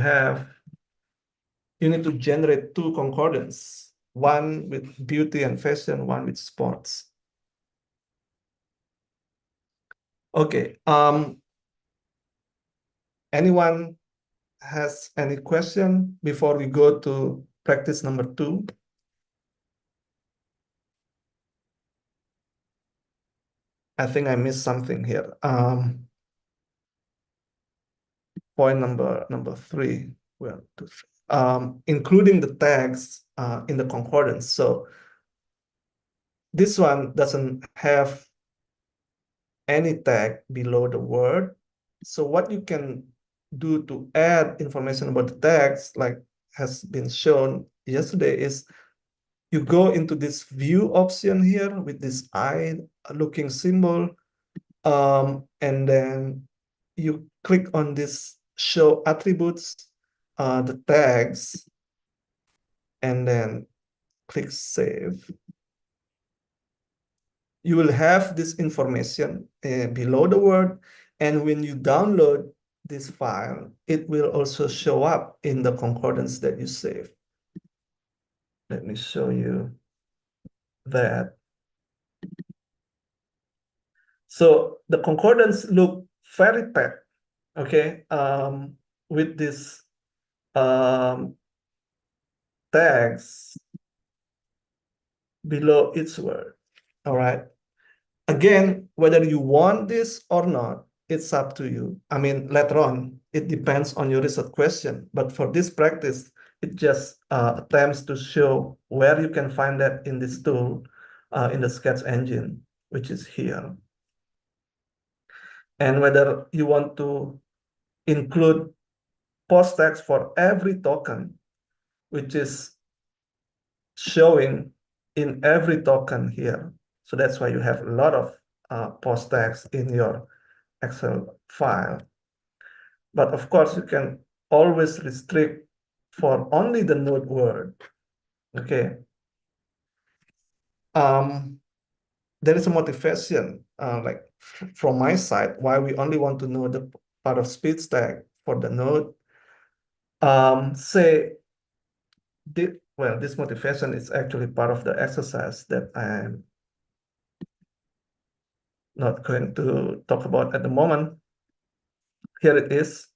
Speaker 3: generate two concordance, one with beauty and fashion, one with sports. Okay, anyone has any question before we go to practice number 2? I think I missed something here. Point number 3. Well, including the tags in the concordance. So this one doesn't have any tag below the word. So what you can do to add information about the tags, like has been shown yesterday, is you go into this view option here with this eye looking symbol, and then you click on this show attributes, the tags, and then click save. You will have this information below the word, and when you download this file, it will also show up in the concordance that you save. Let me show you that. So the concordance look very packed, okay, with this tags below each word. All right. Again, whether you want this or not, it's up to you. I mean, later on, it depends on your research question. But for this practice, it just attempts to show where you can find that in this tool, in the sketch engine, which is here. And whether you want to include post text for every token, which is showing in every token here. So that's why you have a lot of post text in your Excel file. But of course, you can always restrict for only the node word. Okay. There is a motivation, like from my side, why we only want to know the part of speech tag for the node. Well, this motivation is actually part of the exercise that I'm not going to talk about at the moment. Here it is.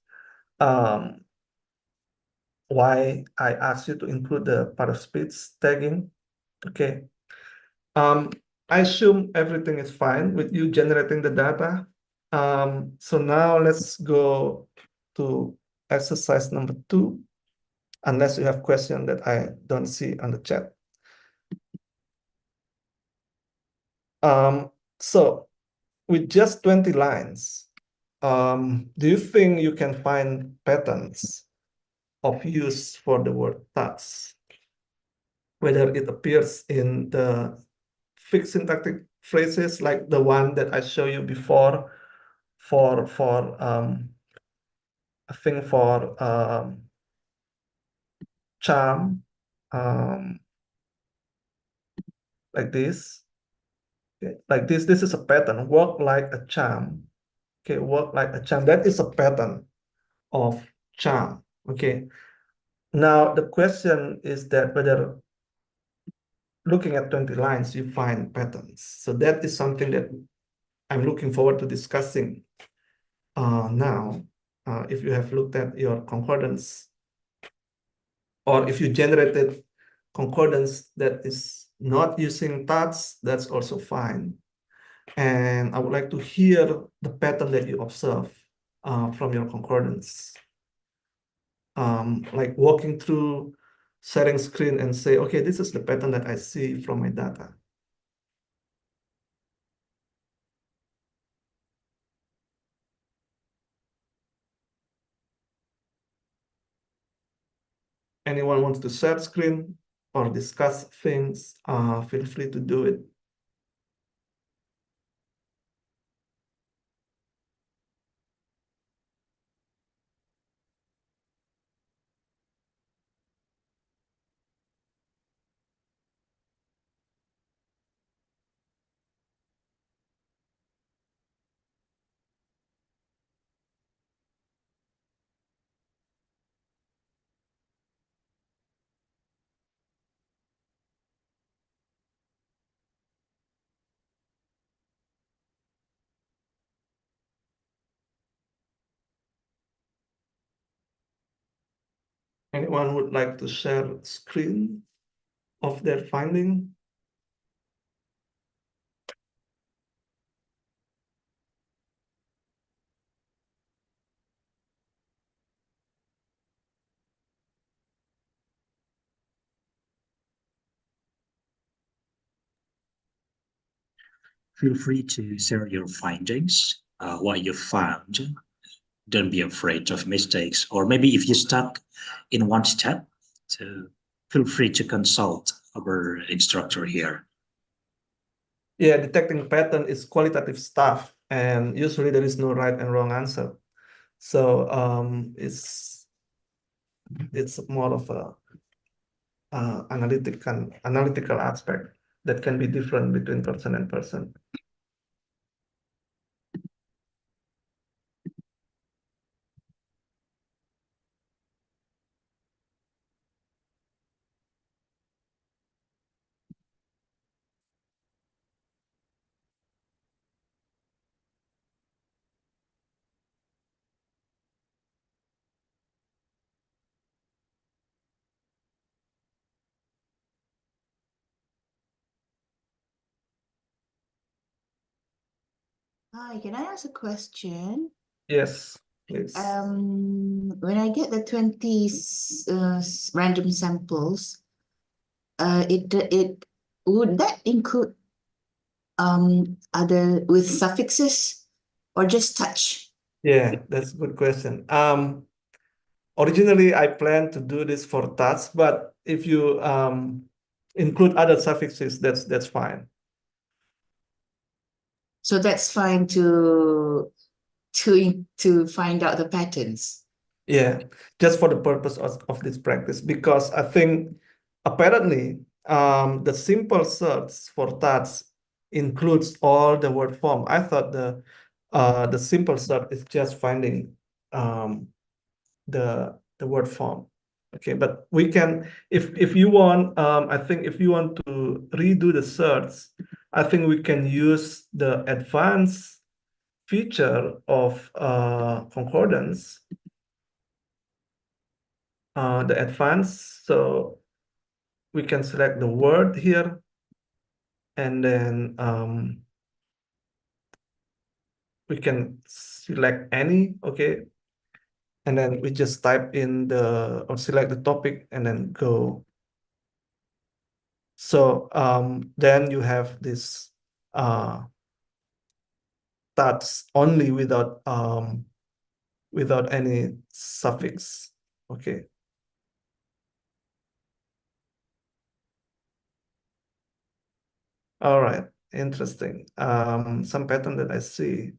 Speaker 3: Why I asked you to include the part of speech tagging. Okay. I assume everything is fine with you generating the data. So now let's go to exercise number 2, unless you have questions that I don't see on the chat. So with just 20 lines, do you think you can find patterns of use for the word tax? Whether it appears in the fixed syntactic phrases like the one that I showed you before for I think for charm, like this. Okay, like this is a pattern, work like a charm. Okay, work like a charm. That is a pattern of charm. Okay. Now the question is that whether looking at 20 lines, you find patterns. So that is something that I'm looking forward to discussing now. If you have looked at your concordance, or if you generated concordance that is not using tags, that's also fine. And I would like to hear the pattern that you observe from your concordance. Like walking through sharing screen and say, okay, this is the pattern that I see from my data. Anyone wants to share screen or discuss things, feel free to do it. Anyone would like to share screen of their finding?
Speaker 2: Feel free to share your findings, what you found. Don't be afraid of mistakes, or maybe if you're stuck in one step, so feel free to consult our instructor here.
Speaker 3: Yeah, detecting pattern is qualitative stuff, and usually there is no right and wrong answer. So it's more of a analytical aspect that can be different between person and person.
Speaker 9: Hi, can I ask a question?
Speaker 3: Yes, please.
Speaker 9: When I get the 20 random samples, it would that include other with suffixes or just touch?
Speaker 3: Yeah, that's a good question. Originally I planned to do this for touch, but if you include other suffixes, that's fine.
Speaker 9: So that's fine to find out the patterns.
Speaker 3: Yeah, just for the purpose of this practice, because I think apparently the simple search for touch includes all the word form. I thought the simple search is just finding the word form. Okay, but we can, if you want, I think if you want to redo the search, I think we can use the advanced feature of concordance, the advanced. So we can select the word here, and then we can select any, okay, and then we just type in or select the topic and then go. So then you have this touch only without any suffix. Okay. All right, interesting. Some pattern that I see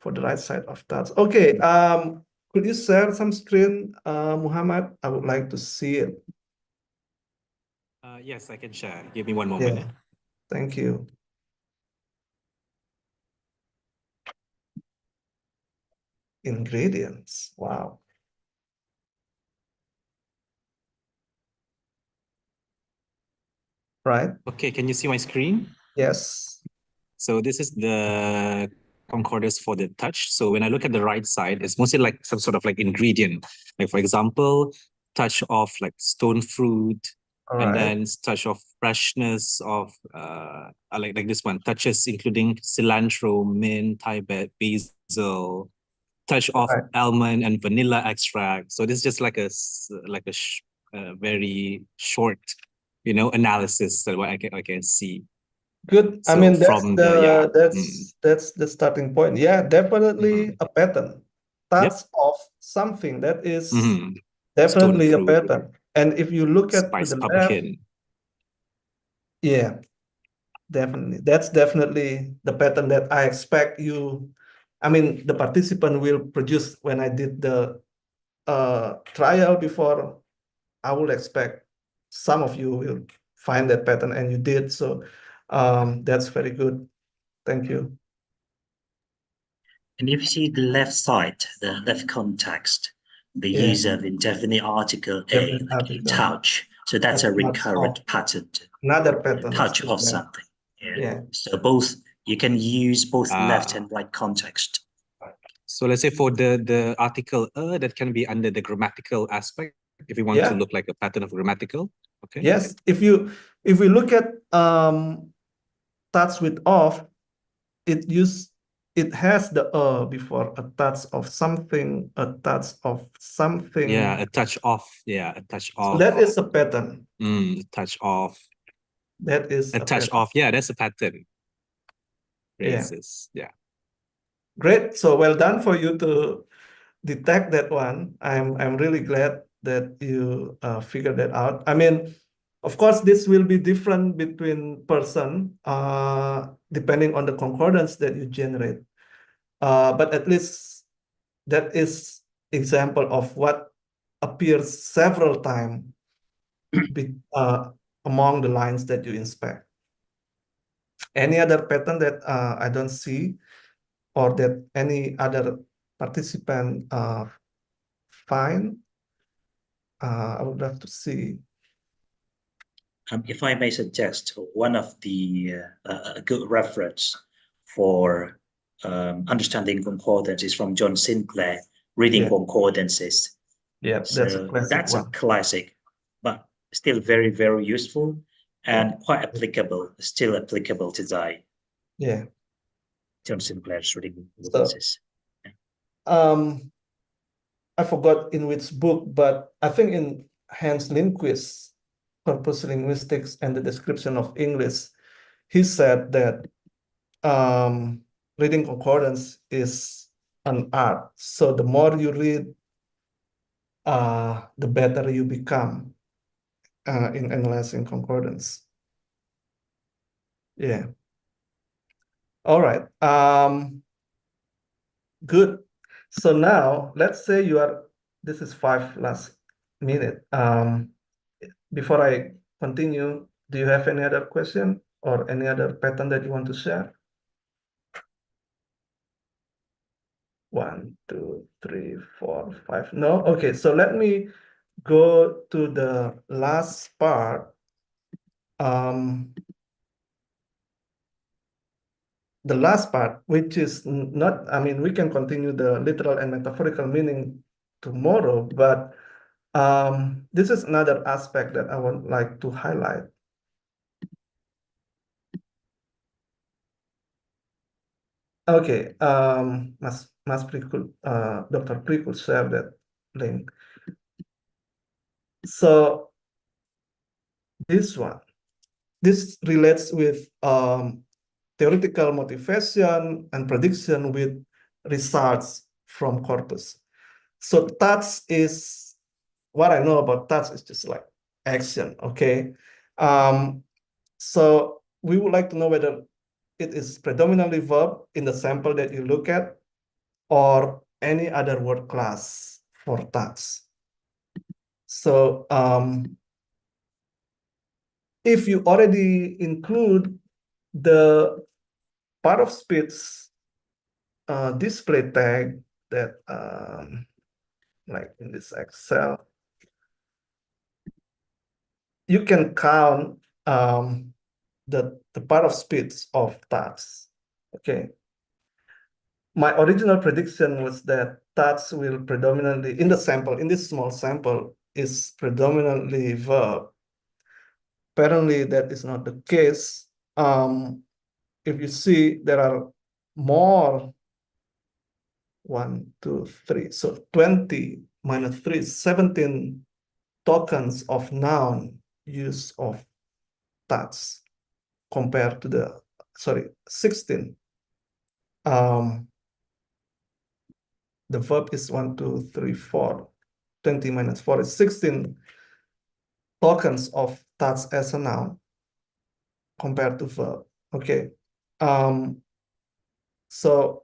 Speaker 3: for the right side of touch. Okay, could you share some screen, Muhammad? I would like to see it.
Speaker 10: Yes, I can share. Give me one moment.
Speaker 3: Yeah, thank you. Ingredients, wow. Right,
Speaker 10: Okay, can you see my screen?
Speaker 3: yes.
Speaker 10: So this is the concordance for the touch. So when I look at the right side, it's mostly like some sort of like ingredient. Like for example, touch of like stone fruit,
Speaker 3: All
Speaker 10: and
Speaker 3: right,
Speaker 10: then touch of freshness of like this one, touches including cilantro, mint, Thai basil, touch of
Speaker 3: right.
Speaker 10: almond and vanilla extract. So this is just like a very short, analysis that what I can see.
Speaker 3: Good. I
Speaker 10: So
Speaker 3: mean,
Speaker 10: from the yeah.
Speaker 3: that's the starting point. Yeah, definitely a pattern.
Speaker 10: Yep.
Speaker 3: Touch of something that is
Speaker 10: Stone
Speaker 3: definitely a
Speaker 10: fruit,
Speaker 3: pattern. And if you look at to
Speaker 10: spice
Speaker 3: the left,
Speaker 10: pumpkin.
Speaker 3: yeah, definitely. That's definitely the pattern that I expect you. I mean, the participant will produce when I did the trial before. I will expect some of you will find that pattern, and you did. So that's very good. Thank you.
Speaker 2: And if you see the left side, the left context, the
Speaker 3: Yeah.
Speaker 2: use of indefinite article a,
Speaker 3: Definite
Speaker 2: like
Speaker 3: article.
Speaker 2: touch. So that's a
Speaker 3: Touch
Speaker 2: recurrent
Speaker 3: of.
Speaker 2: pattern.
Speaker 3: Another pattern.
Speaker 2: Touch
Speaker 3: is
Speaker 2: of
Speaker 3: there.
Speaker 2: something. Yeah.
Speaker 3: Yeah.
Speaker 2: So both, you can use both left and right context.
Speaker 10: So let's say for the article that can be under the grammatical aspect. if you want to
Speaker 3: Yeah.
Speaker 10: look like a pattern of grammatical. Okay.
Speaker 3: Yes, if we look at touch with off, it has the before a touch of something, a touch of something.
Speaker 10: Yeah, a touch off. Yeah, a touch
Speaker 3: So
Speaker 10: off.
Speaker 3: that is a pattern.
Speaker 10: A touch off.
Speaker 3: That is
Speaker 10: A touch
Speaker 3: pattern.
Speaker 10: off. Yeah, that's a pattern.
Speaker 3: Yeah.
Speaker 10: Phrases. Yeah.
Speaker 3: Great. So well done for you to detect that one. I'm really glad that you figured that out. I mean, of course, this will be different between person depending on the concordance that you generate. But at least that is example of what appears several times among the lines that you inspect. Any other pattern that I don't see, or that any other participant find? I would love to see.
Speaker 2: If I may suggest, one of the a good reference for understanding concordance is from John Sinclair, Reading
Speaker 3: Yeah.
Speaker 2: Concordances.
Speaker 3: Yeah, that's a
Speaker 2: So
Speaker 3: classic
Speaker 2: that's a
Speaker 3: one.
Speaker 2: classic, but still very, very useful and quite applicable, still applicable today.
Speaker 3: Yeah.
Speaker 2: John Sinclair's Reading
Speaker 3: So,
Speaker 2: Concordances.
Speaker 3: I forgot in which book, but I think in Hans Lindquist's Corpus Linguistics and the Description of English, he said that reading concordance is an art. So the more you read, the better you become in analyzing concordance. Yeah. All right. Good. So now let's say this is 5 last minute. Before I continue, do you have any other question or any other pattern that you want to share? 1, 2, 3, 4, 5. No? Okay, so let me go to the last part. The last part, which is not, I mean, we can continue the literal and metaphorical meaning tomorrow, but this is another aspect that I would like to highlight. Okay, Mas Pri could, Dr. Pri could share that link. So this relates with theoretical motivation and prediction with results from corpus. So touch is, what I know about touch is just like action, okay? So we would like to know whether it is predominantly verb in the sample that you look at, or any other word class for touch. So if you already include the part of speech display tag that like in this Excel, you can count the part of speech of touch. Okay. My original prediction was that touch will predominantly, in the sample, in this small sample, is predominantly verb. Apparently, that is not the case. If you see, there are more 1, 2, 3. So 20 minus 3 is 17 tokens of noun use of touch compared to the, 16. The verb is 1, 2, 3, 4. 20 minus 4 is 16 tokens of touch as a noun compared to verb. Okay. So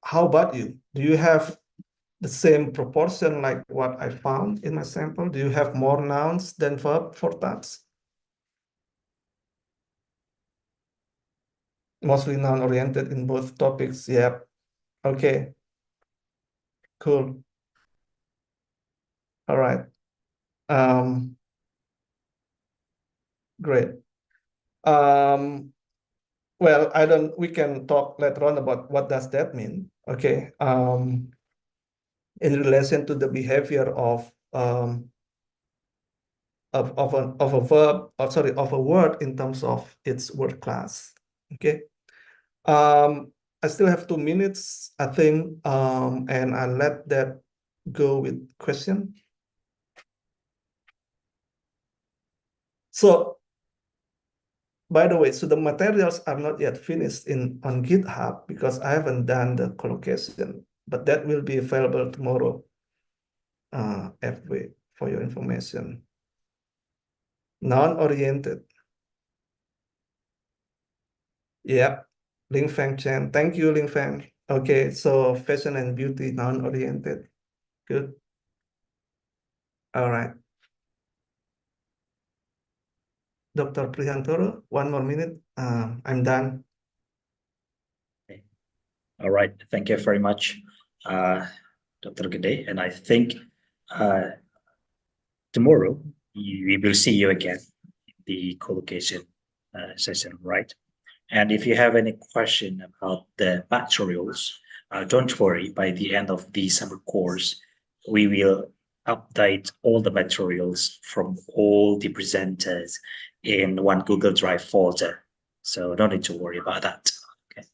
Speaker 3: how about you? Do you have the same proportion like what I found in my sample? Do you have more nouns than verb for touch? Mostly noun-oriented in both topics. Yep. Okay. Cool. All right. Great. Well, we can talk later on about what does that mean. Okay. In relation to the behavior of of a verb, or sorry, of a word in terms of its word class. Okay. I still have 2 minutes, I think, and I'll let that go with question. So, by the way, so the materials are not yet finished on GitHub because I haven't done the collocation, but that will be available tomorrow, FW, for your information. Non-oriented. Yep, Ling Feng Chen. Thank you, Ling Feng. Okay, so fashion and beauty, non-oriented. Good. All right. Dr. Prihantoro, 1 more minute. I'm done.
Speaker 2: All right. Thank you very much, Dr. Gede. And I think tomorrow we will see you again in the collocation session, right? And if you have any question about the materials, don't worry. By the end of the summer course, we will update all the materials from all the presenters in one Google Drive folder. So don't need to worry about that. Okay.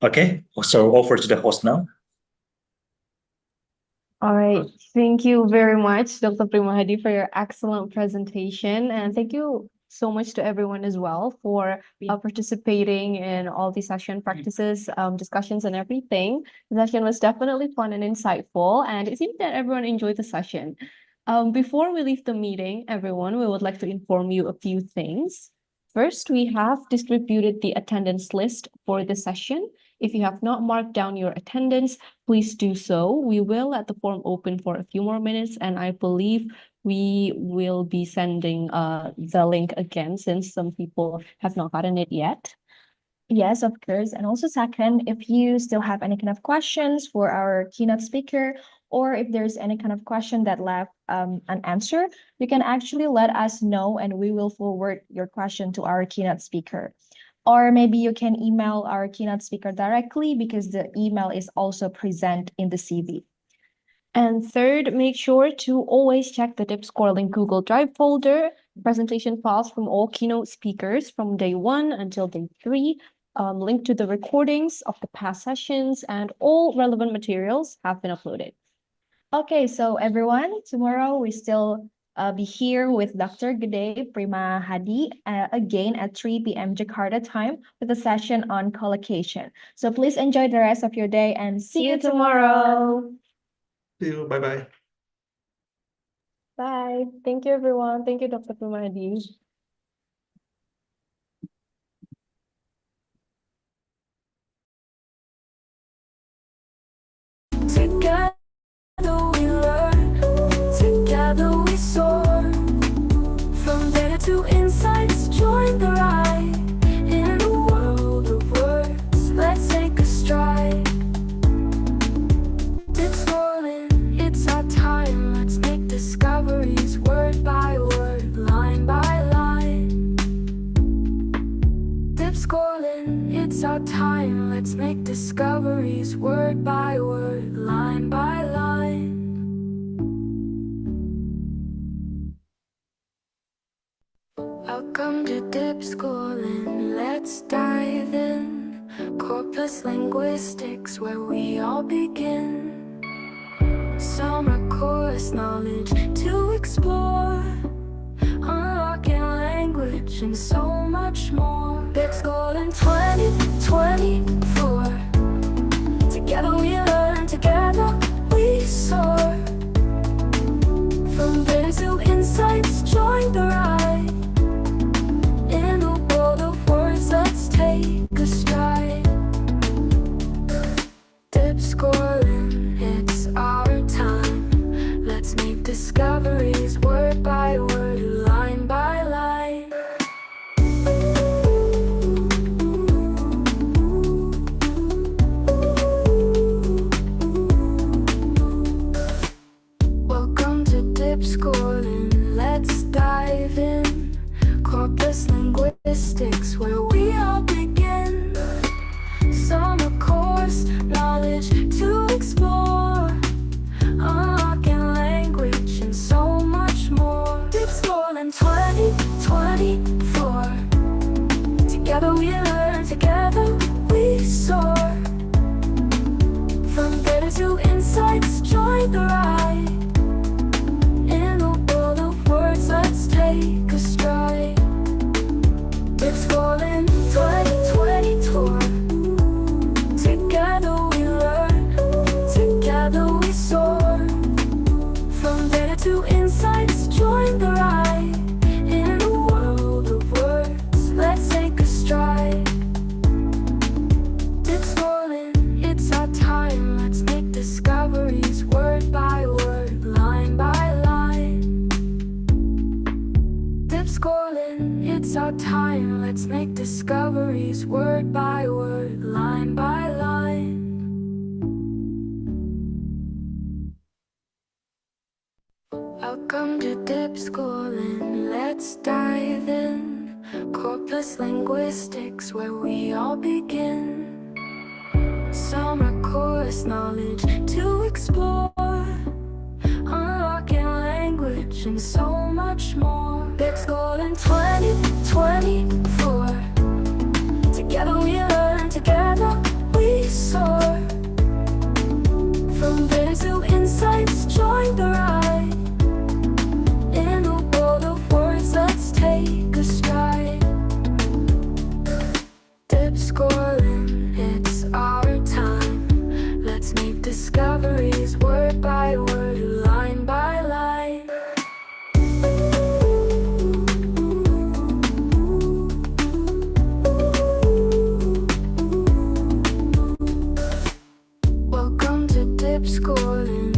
Speaker 2: Okay. So over to the host now.
Speaker 5: All right. Thank you very much, Dr. Primahadi, for your excellent presentation. And thank you so much to everyone as well for participating in all the session practices, discussions, and everything. The session was definitely fun and insightful, and it seems that everyone enjoyed the session. Before we leave the meeting, everyone, we would like to inform you a few things. First, we have distributed the attendance list for the session. If you have not marked down your attendance, please do so. We will let the form open for a few more minutes, and I believe we will be sending the link again since some people have not gotten it yet.
Speaker 4: Yes, of course. And also second, if you still have any kind of questions for our keynote speaker, or if there's any kind of question that left unanswered, you can actually let us know and we will forward your question to our keynote speaker. Or maybe you can email our keynote speaker directly because the email is also present in the CV.
Speaker 5: And third, make sure to always check the Dipscorling Google Drive folder, presentation files from all keynote speakers from day 1 until day 3, link to the recordings of the past sessions, and all relevant materials have been uploaded.
Speaker 4: Okay, so everyone, tomorrow we still be here with Dr. Gede Primahadi again at 3 p.m. Jakarta time with a session on collocation. So please enjoy the rest of your day and see you tomorrow.
Speaker 3: See you. Bye-bye.
Speaker 5: Bye. Thank you, everyone. Thank you, Dr. Primahadi.
Speaker 1: Together we learn, together we soar. From data to insights, join the ride. In a world of words, let's take a stride. Dipscorling, it's our time. Let's make discoveries word by word, line by line. Dipscorling, it's our time. Let's make discoveries word by word, line by line. Welcome to Dipscorling, let's dive in. Corpus linguistics, where we all begin. Summer course knowledge to explore, unlocking language and so much more. Dipscorling 2024. Together we learn, together we soar. From data to insights, join the ride. In a world of words, let's take a stride. Dipscorling, it's our time. Let's make discoveries word by word, line by line. 2024. Together we learn, together we soar. From data to insights, join the ride. In a world of words, let's take a stride. Dipscorling 2020 tour. Together we learn, together we soar. From data to insights, join the ride. In a world of words, let's take a stride. Dipscorling, it's our time. Let's make discoveries word by word, line by line. Dipscorling, it's our time. Let's make discoveries word by word, line by line. Welcome to Dipscorling, let's dive in. Corpus linguistics, where we all begin. Summer course knowledge to explore. Unlocking language and so much more. Dipscorling 2024. Together we learn, together we soar. From data to insights, join the ride. In a world of words, let's take a stride. Dipscorling, it's our time. Let's make discoveries word by word, line by line. Welcome to Dipscorling.